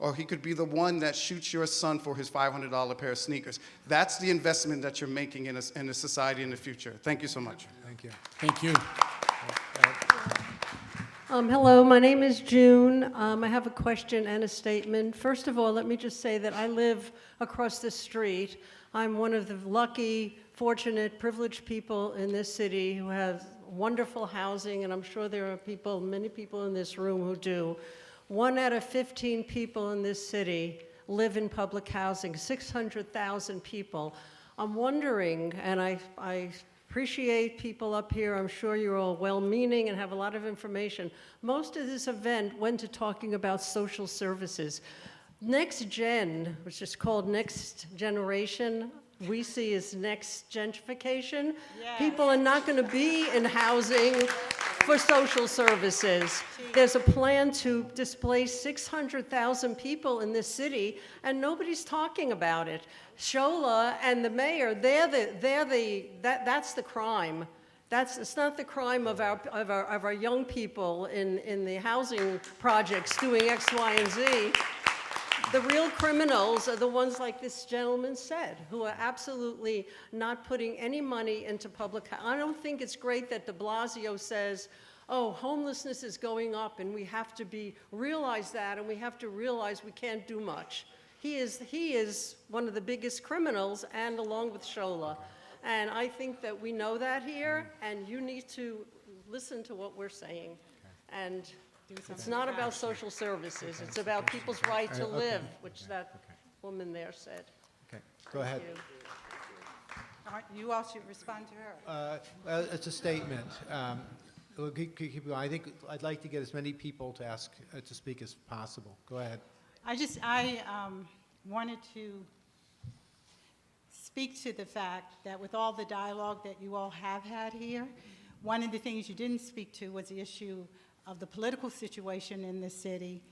or he could be the one that shoots your son for his $500 pair of sneakers. That's the investment that you're making in a society in the future. Thank you so much. Thank you. Thank you. Hello, my name is June. I have a question and a statement. First of all, let me just say that I live across the street. I'm one of the lucky, fortunate, privileged people in this city who has wonderful housing, and I'm sure there are many people in this room who do. 1 out of 15 people in this city live in public housing, 600,000 people. I'm wondering, and I appreciate people up here. I'm sure you're all well-meaning and have a lot of information. Most of this event went to talking about social services. Next Gen, which is called Next Generation, we see as next gentrification. Yes. People are not going to be in housing for social services. There's a plan to displace 600,000 people in this city, and nobody's talking about it. Shola and the mayor, that's the crime. It's not the crime of our young people in the housing projects doing X, Y, and Z. The real criminals are the ones like this gentleman said, who are absolutely not putting any money into public housing. I don't think it's great that de Blasio says, oh, homelessness is going up and we have to realize that, and we have to realize we can't do much. He is one of the biggest criminals, and along with Shola. And I think that we know that here, and you need to listen to what we're saying. And it's not about social services. It's about people's right to live, which that woman there said. Okay, go ahead. You all should respond to her. It's a statement. We'll keep going. I think I'd like to get as many people to ask to speak as possible. Go ahead. I wanted to speak to the fact that with all the dialogue that you all have had here, one of the things you didn't speak to was the issue of the political situation in the city,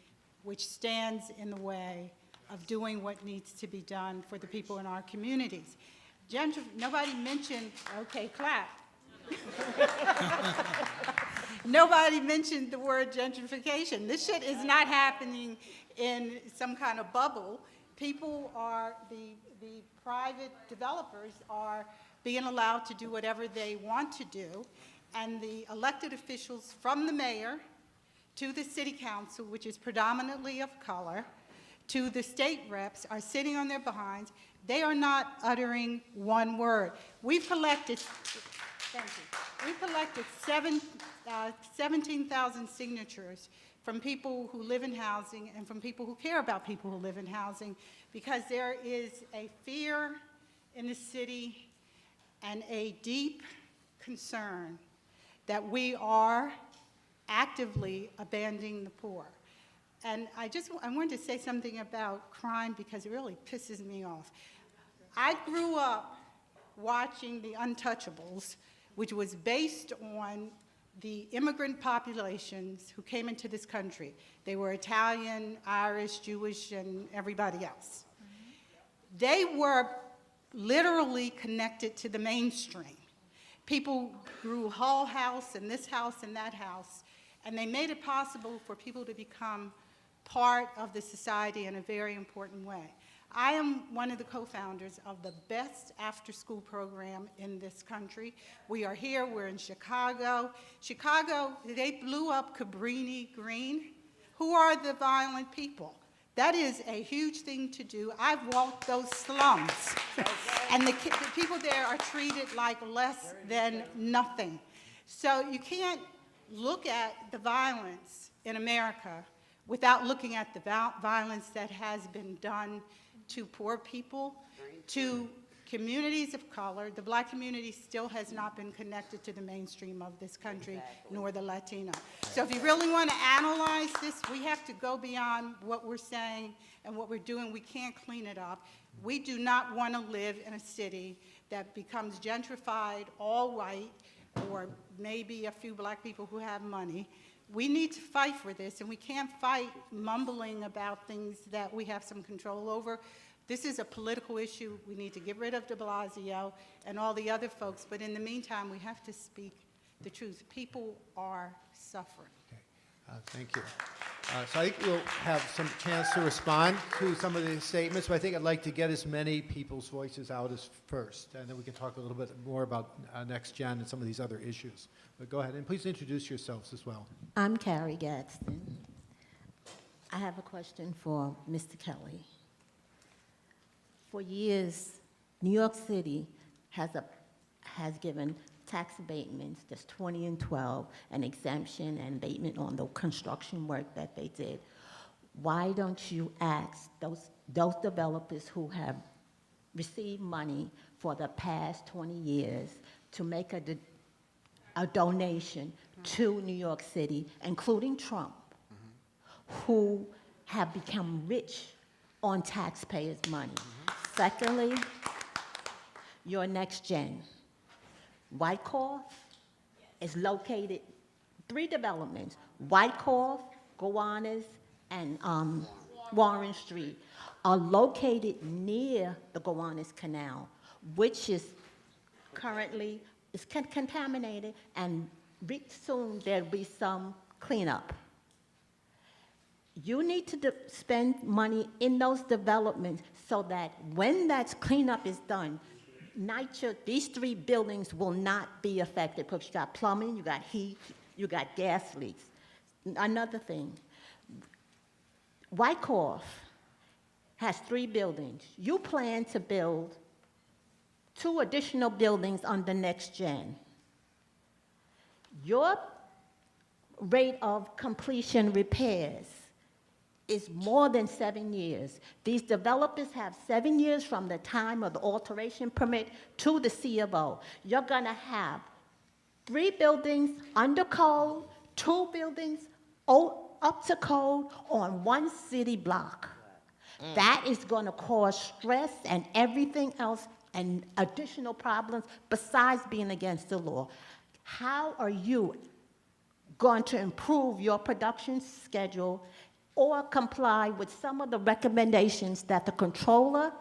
which stands in the way of doing what needs to be done for the people in our communities. Nobody mentioned, okay, clap. Nobody mentioned the word gentrification. This shit is not happening in some kind of bubble. People are, the private developers are being allowed to do whatever they want to do, and the elected officials from the mayor to the city council, which is predominantly of color, to the state reps, are sitting on their behinds. They are not uttering one word. We've collected, thank you. collected 17,000 signatures from people who live in housing and from people who care about people who live in housing, because there is a fear in the city and a deep concern that we are actively abandoning the poor. And I wanted to say something about crime because it really pisses me off. I grew up watching The Untouchables, which was based on the immigrant populations who came into this country. They were Italian, Irish, Jewish, and everybody else. They were literally connected to the mainstream. People grew Hull House and this house and that house, and they made it possible for people to become part of the society in a very important way. I am one of the co-founders of the best after-school program in this country. We are here, we're in Chicago. Chicago, they blew up Cabrini Green. Who are the violent people? That is a huge thing to do. I've walked those slums, and the people there are treated like less than nothing. So you can't look at the violence in America without looking at the violence that has been done to poor people, to communities of color. The Black community still has not been connected to the mainstream of this country, nor the Latino. So if you really want to analyze this, we have to go beyond what we're saying and what we're doing. We can't clean it up. We do not want to live in a city that becomes gentrified, all white, or maybe a few Black people who have money. We need to fight for this, and we can't fight mumbling about things that we have some control over. This is a political issue. We need to get rid of de Blasio and all the other folks, but in the meantime, we have to speak the truth. People are suffering. Okay. Thank you. So I think we'll have some chance to respond to some of the statements, but I think I'd like to get as many people's voices out as first, and then we can talk a little bit more about Next Gen and some of these other issues. But go ahead, and please introduce yourselves as well. I'm Carrie Gadsden. I have a question for Mr. Kelly. For years, New York City has given tax abatements, that's 20 and 12, an exemption and abatement on the construction work that they did. Why don't you ask those developers who have received money for the past 20 years to make a donation to New York City, including Trump, who have become rich on taxpayers' money? Secondly, your Next Gen. Wyckoff is located, 3 developments, Wyckoff, Gowanus, and Warren Street, are located near the Gowanus Canal, which is currently contaminated, and soon there'll be some cleanup. You need to spend money in those developments so that when that cleanup is done, these 3 buildings will not be affected because you got plumbing, you got heat, you got gas leaks. Another thing, Wyckoff has 3 buildings. You plan to build 2 additional buildings on the Next Gen. Your rate of completion repairs is more than 7 years. These developers have 7 years from the time of the alteration permit to the C of O. You're gonna have 3 buildings under code, 2 buildings up to code on 1 city block. That is gonna cause stress and everything else and additional problems besides being against the law. How are you going to improve your production schedule or comply with some of the recommendations that the controller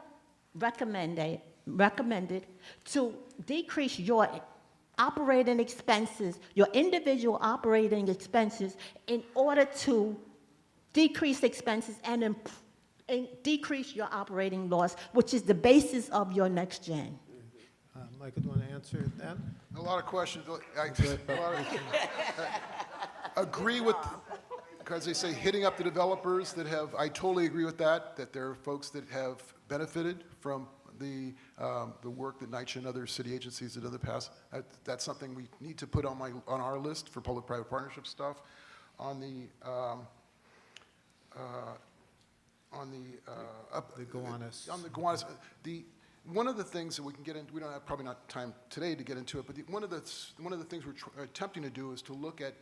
recommended to decrease your operating expenses, your individual operating expenses, in order to decrease expenses and decrease your operating loss, which is the basis of your Next Gen? Michael, do you want to answer that? A lot of questions. Agree with, because they say hitting up the developers that have, I totally agree with that there are folks that have benefited from the work that NYCHA and other city agencies did in the past. That's something we need to put on our list for public-private partnership stuff. On the Gowanus. On the Gowanus, one of the things that we can get into, we don't have probably not time today to get into it, but one of the things we're attempting to do is to look at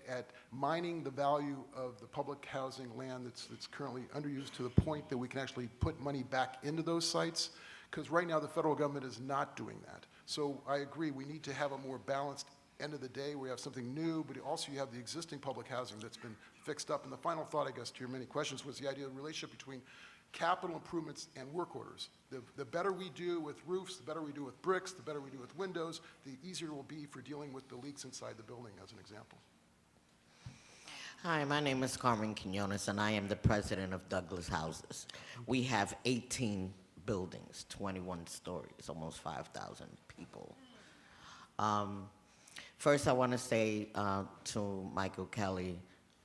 mining the value of the public housing land that's currently underused to the point that we can actually put money back into those sites, because right now the federal government is not doing that. So I agree, we need to have a more balanced end of the day where you have something new, but also you have the existing public housing that's been fixed up. And the final thought, I guess, to your many questions was the idea of the relationship between capital improvements and work orders. The better we do with roofs, the better we do with bricks, the better we do with windows, the easier it will be for dealing with the leaks inside the building, as an example. Hi, my name is Carmen Quinones, and I am the president of Douglas Houses. We have 18 buildings, 21 stories, almost 5,000 people. First, I want to say to Michael Kelly,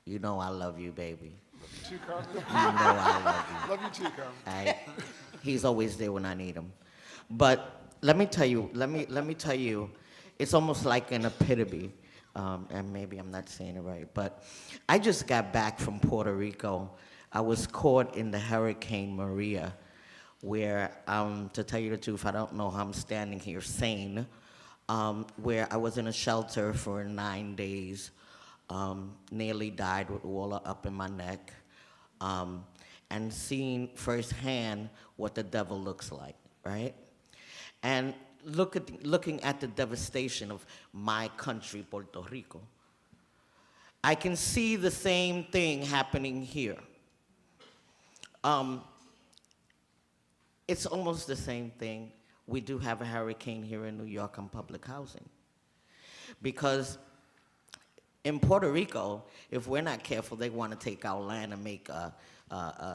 you know I love you, baby. Love you too, Carmen. You know I love you. Love you too, Carmen. He's always there when I need him. But let me tell you, it's almost like an epitome, and maybe I'm not saying it right, but I just got back from Puerto Rico. I was caught in the Hurricane Maria, where, to tell you the truth, I don't know how I'm standing here sane, where I was in a shelter for 9 days, nearly died with water up in my neck, and seeing firsthand what the devil looks like, right? And looking at the devastation of my country, Puerto Rico, I can see the same thing happening here. It's almost the same thing. We do have a hurricane here in New York on public housing. Because in Puerto Rico, if we're not careful, they want to take our land and make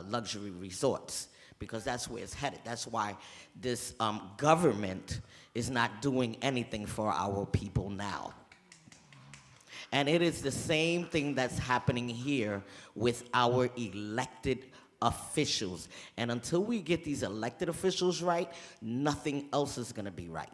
luxury resorts, because that's where it's headed. That's why this government is not doing anything for our people now. And it is the same thing that's happening here with our elected officials. And until we get these elected officials right, nothing else is going to be right.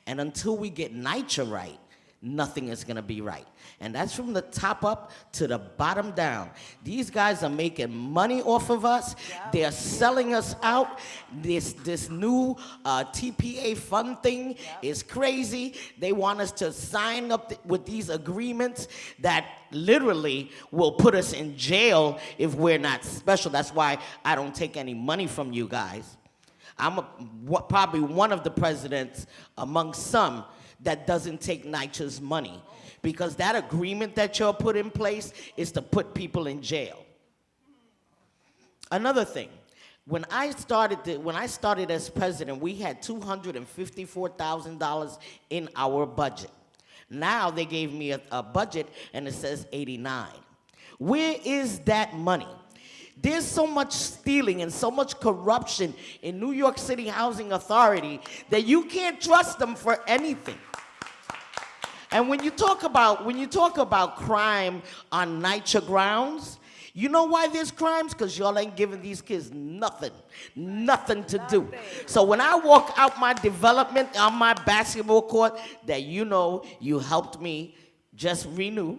And until we get NYCHA right, nothing is going to be right. And that's from the top up to the bottom down. These guys are making money off of us. They're selling us out. This new TPA fund thing is crazy. They want us to sign up with these agreements that literally will put us in jail if we're not special. That's why I don't take any money from you guys. I'm probably one of the presidents among some that doesn't take NYCHA's money, because that agreement that y'all put in place is to put people in jail. Another thing, when I started as president, we had $254,000 in our budget. Now they gave me a budget and it says 89. Where is that money? There's so much stealing and so much corruption in New York City Housing Authority that you can't trust them for anything. And when you talk about crime on NYCHA grounds, you know why there's crimes? Because y'all ain't giving these kids nothing to do. So when I walk out my development on my basketball court, that you know you helped me just renew.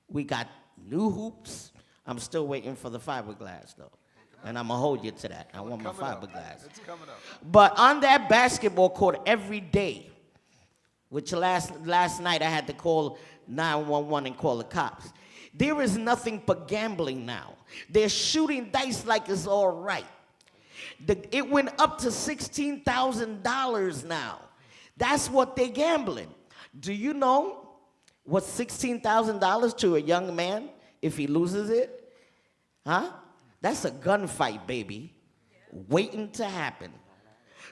We got new hoops. I'm still waiting for the fiberglass though. And I'm gonna hold you to that. I want my fiberglass. It's coming up. But on that basketball court every day, which last night I had to call 911 and call the cops. There is nothing but gambling now. They're shooting dice like it's all right. It went up to $16,000 now. That's what they're gambling. Do you know what's $16,000 to a young man if he loses it? Huh? That's a gunfight, baby, waiting to happen.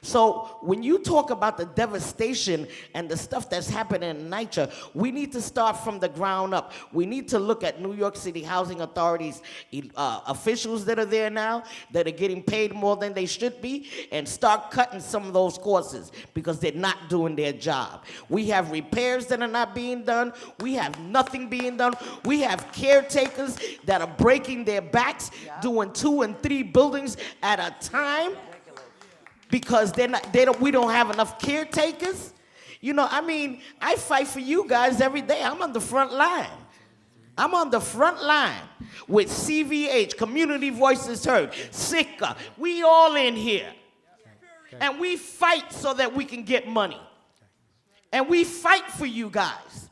So when you talk about the devastation and the stuff that's happening in NYCHA, we need to start from the ground up. We need to look at New York City Housing Authority's officials that are there now, that are getting paid more than they should be, and start cutting some of those courses because they're not doing their job. We have repairs that are not being done. We have nothing being done. We have caretakers that are breaking their backs, doing 2 and 3 buildings at a time. because we don't have enough caretakers. You know, I mean, I fight for you guys every day. I'm on the front line. I'm on the front line with CVH, Community Voices Heard, SICA. We all in here. And we fight so that we can get money. And we fight for you guys.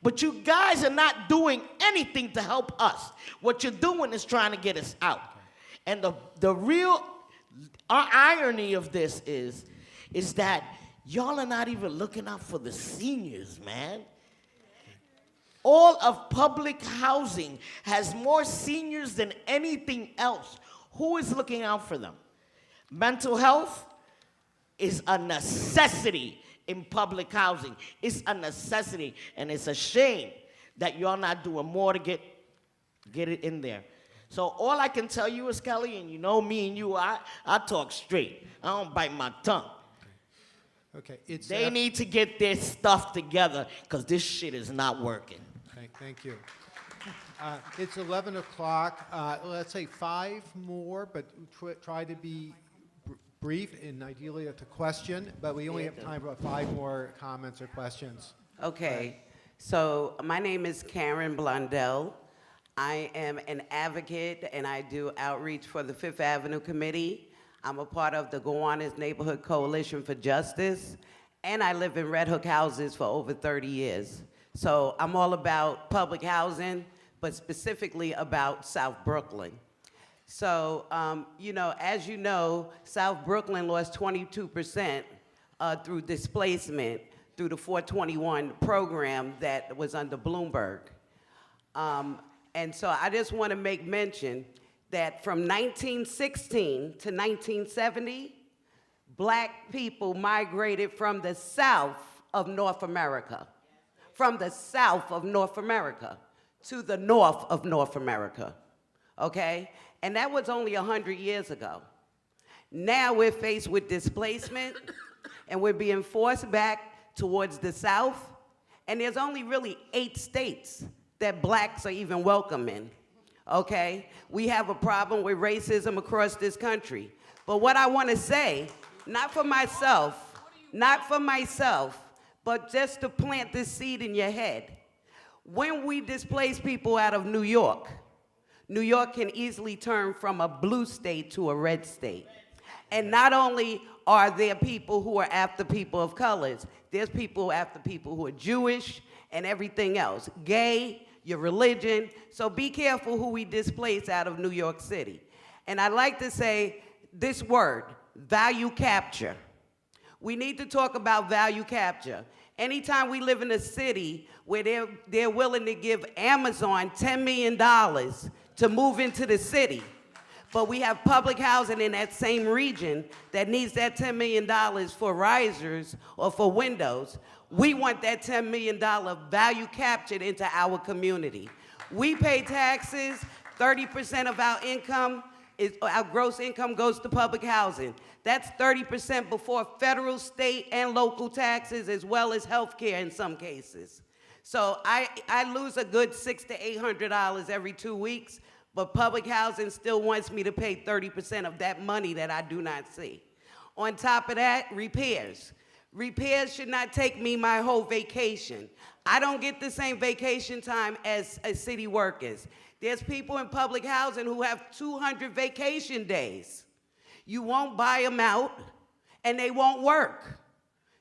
But you guys are not doing anything to help us. What you're doing is trying to get us out. And the real irony of this is that y'all are not even looking out for the seniors, man. All of public housing has more seniors than anything else. Who is looking out for them? Mental health is a necessity in public housing. It's a necessity, and it's a shame that y'all not doing more to get it in there. So all I can tell you is, Kelly, and you know me and you, I talk straight. I don't bite my tongue. Okay, it's They need to get their stuff together, because this shit is not working. Thank you. It's 11 o'clock. Let's say 5 more, but try to be brief and ideally at the question, but we only have time for 5 more comments or questions. Okay, so my name is Karen Blondell. I am an advocate and I do outreach for the Fifth Avenue Committee. I'm a part of the Gowanus Neighborhood Coalition for Justice, and I live in Red Hook houses for over 30 years. So I'm all about public housing, but specifically about South Brooklyn. So, you know, as you know, South Brooklyn lost 22% through displacement through the 421 program that was under Bloomberg. And so I just want to make mention that from 1916 to 1970, black people migrated from the south of North America, from the south of North America to the north of North America, okay? And that was only 100 years ago. Now we're faced with displacement and we're being forced back towards the south, and there's only really 8 states that blacks are even welcome in, okay? We have a problem with racism across this country. But what I wanna say, not for myself, but just to plant this seed in your head. When we displace people out of New York can easily turn from a blue state to a red state. And not only are there people who are after people of colors, there's people after people who are Jewish and everything else, gay, your religion. So be careful who we displace out of New York City. And I'd like to say this word, value capture. We need to talk about value capture. Anytime we live in a city where they're willing to give Amazon $10 million to move into the city, but we have public housing in that same region that needs that $10 million for risers or for windows, we want that $10 million value captured into our community. We pay taxes, 30% of our income, our gross income goes to public housing. That's 30% before federal, state, and local taxes, as well as health care in some cases. So I lose a good $600 to $800 every 2 weeks, but public housing still wants me to pay 30% of that money that I do not see. On top of that, repairs. Repairs should not take me my whole vacation. I don't get the same vacation time as city workers. There's people in public housing who have 200 vacation days. You won't buy them out, and they won't work.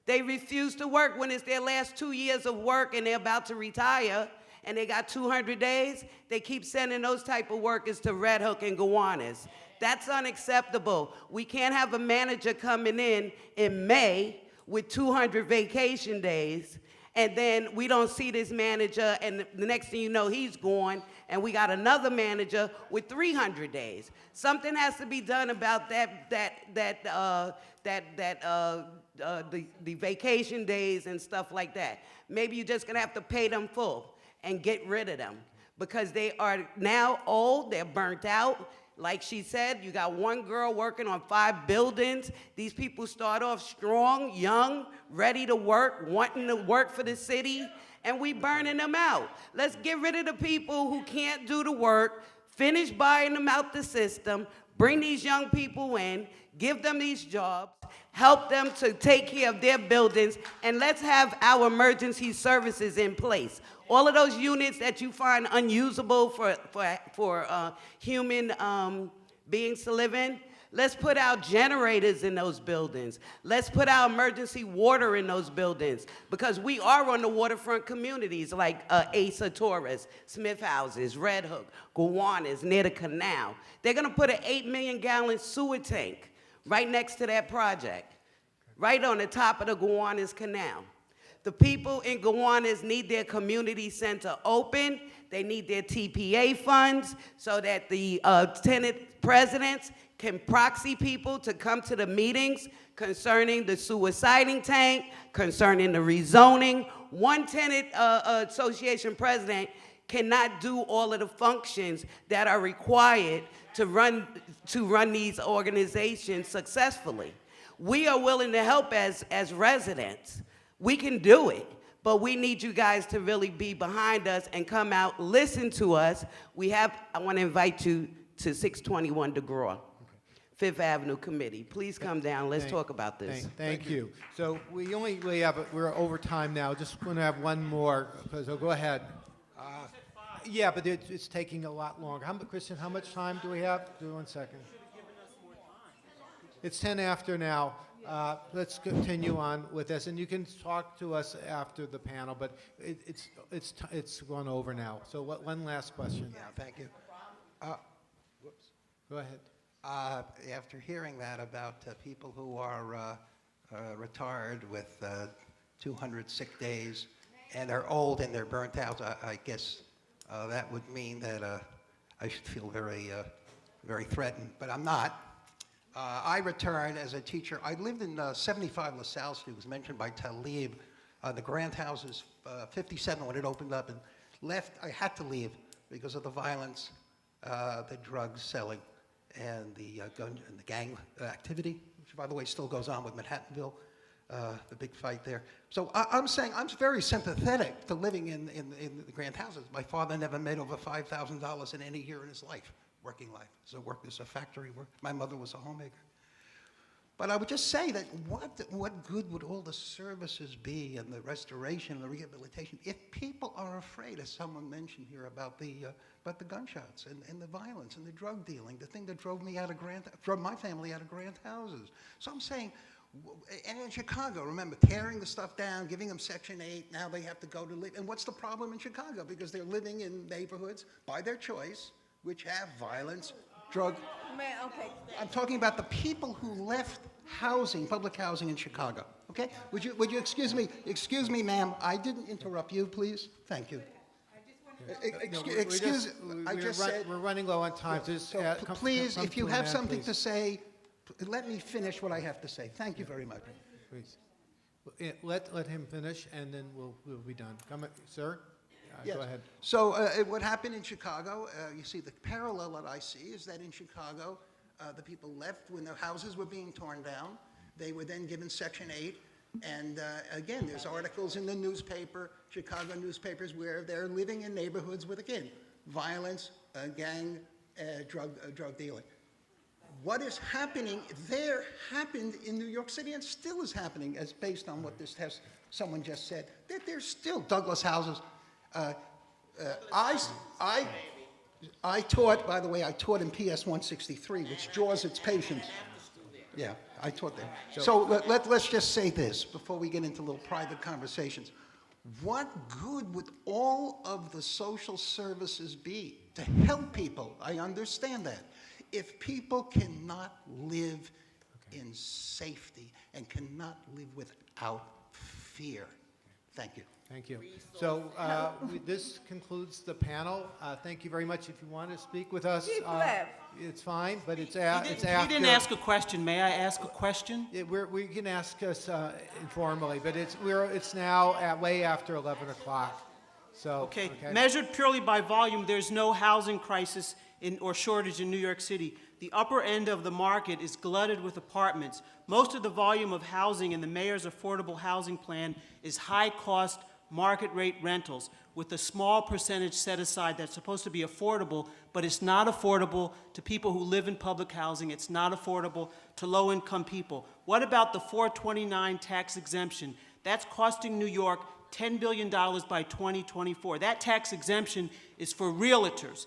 They refuse to work when it's their last 2 years of work and they're about to retire, and they got 200 days. They keep sending those type of workers to Red Hook and Gowanus. That's unacceptable. We can't have a manager coming in May with 200 vacation days, and then we don't see this manager, and the next thing you know, he's gone, and we got another manager with 300 days. Something has to be done about the vacation days and stuff like that. Maybe you're just gonna have to pay them full and get rid of them, because they are now old, they're burnt out. Like she said, you got one girl working on 5 buildings. These people start off strong, young, ready to work, wanting to work for the city, and we burning them out. Let's get rid of the people who can't do the work, finish buying them out the system, Bring these young people in, give them these jobs, help them to take care of their buildings, and let's have our emergency services in place. All of those units that you find unusable for human beings to live in, let's put our generators in those buildings. Let's put our emergency water in those buildings, because we are on the waterfront communities like Aixa, Torres, Smith Houses, Red Hook, Gowanus, near the canal. They're gonna put an 8 million gallon sewer tank right next to that project, right on the top of the Gowanus Canal. The people in Gowanus need their community center open. They need their TPA funds so that the tenant presidents can proxy people to come to the meetings concerning the suiciding tank, concerning the rezoning. One tenant association president cannot do all of the functions that are required to run these organizations successfully. We are willing to help as residents. We can do it, but we need you guys to really be behind us and come out, listen to us. I want to invite you to 621 DeGraw, Fifth Avenue Committee. Please come down, let's talk about this. Thank you. So we're over time now. Just going to have one more, so go ahead. Yeah, but it's taking a lot longer. Christian, how much time do we have? Do 1 second. It's 10 after now. Let's continue on with this, and you can talk to us after the panel, but it's gone over now. So one last question. Yeah, thank you. Whoops. Go ahead. After hearing that about people who are retired with 200 sick days and are old and they're burnt out, I guess that would mean that I should feel very threatened, but I'm not. I returned as a teacher. I lived in 75 LaSalle Street. It was mentioned by Talib. The Grant Houses, 57 when it opened up, and left. I had to leave because of the violence, the drug selling, and the gun and the gang activity, which, by the way, still goes on with Manhattanville, the big fight there. So I'm saying I'm very sympathetic to living in the Grant Houses. My father never made over $5,000 in any year in his life. Working life. So work as a factory work. My mother was a homemaker. But I would just say that what good would all the services be and the restoration and the rehabilitation if people are afraid, as someone mentioned here, about the gunshots and the violence and the drug dealing, the thing that drove my family out of Grant Houses. So I'm saying, and in Chicago, remember, tearing the stuff down, giving them Section 8, now they have to go to live. And what's the problem in Chicago? Because they're living in neighborhoods by their choice, which have violence, drug. Okay. I'm talking about the people who left housing, public housing in Chicago. Okay? Would you excuse me, ma'am? I didn't interrupt you, please. Thank you. We're running low on time. So please, if you have something to say, let me finish what I have to say. Thank you very much. Please. Let him finish, and then we'll be done. Come, sir. Yes. Go ahead. So what happened in Chicago, you see the parallel that I see is that in Chicago, the people left when their houses were being torn down. They were then given Section 8. And again, there's articles in the newspaper, Chicago newspapers, where they're living in neighborhoods with, again, violence, gang, drug dealing. What is happening there happened in New York City and still is happening, as based on what this test someone just said. There's still Douglas houses. I taught, by the way, I taught in PS 163, which draws its patients. Yeah, I taught there. So let's just say this before we get into little private conversations. What good would all of the social services be to help people? I understand that. If people cannot live in safety and cannot live without fear. Thank you. Thank you. So this concludes the panel. Thank you very much. If you want to speak with us, it's fine, but it's after. You didn't ask a question. May I ask a question? We can ask us informally, but it's now way after 11 o'clock. So okay. Measured purely by volume, there's no housing crisis or shortage in New York City. The upper end of the market is glutted with apartments. Most of the volume of housing in the mayor's affordable housing plan is high-cost market rate rentals with a small percentage set aside that's supposed to be affordable, but it's not affordable to people who live in public housing. It's not affordable to low-income people. What about the 429 tax exemption? That's costing New York $10 billion by 2024. That tax exemption is for realtors.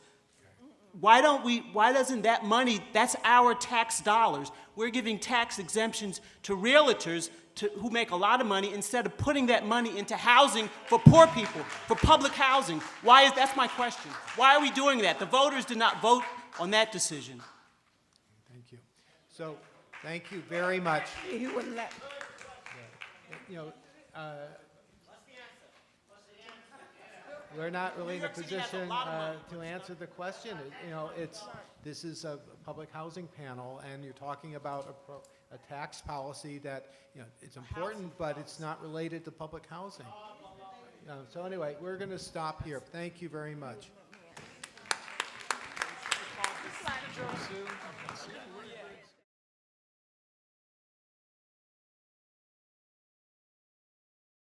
Why doesn't that money, that's our tax dollars, we're giving tax exemptions to realtors who make a lot of money instead of putting that money into housing for poor people, for public housing. That's my question. Why are we doing that? The voters did not vote on that decision. Thank you. So, thank you very much. He wouldn't let. You know, we're not really in a position to answer the question. This is a public housing panel, and you're talking about a tax policy that, it's important, but it's not related to public housing. So anyway, we're going to stop here. Thank you very much.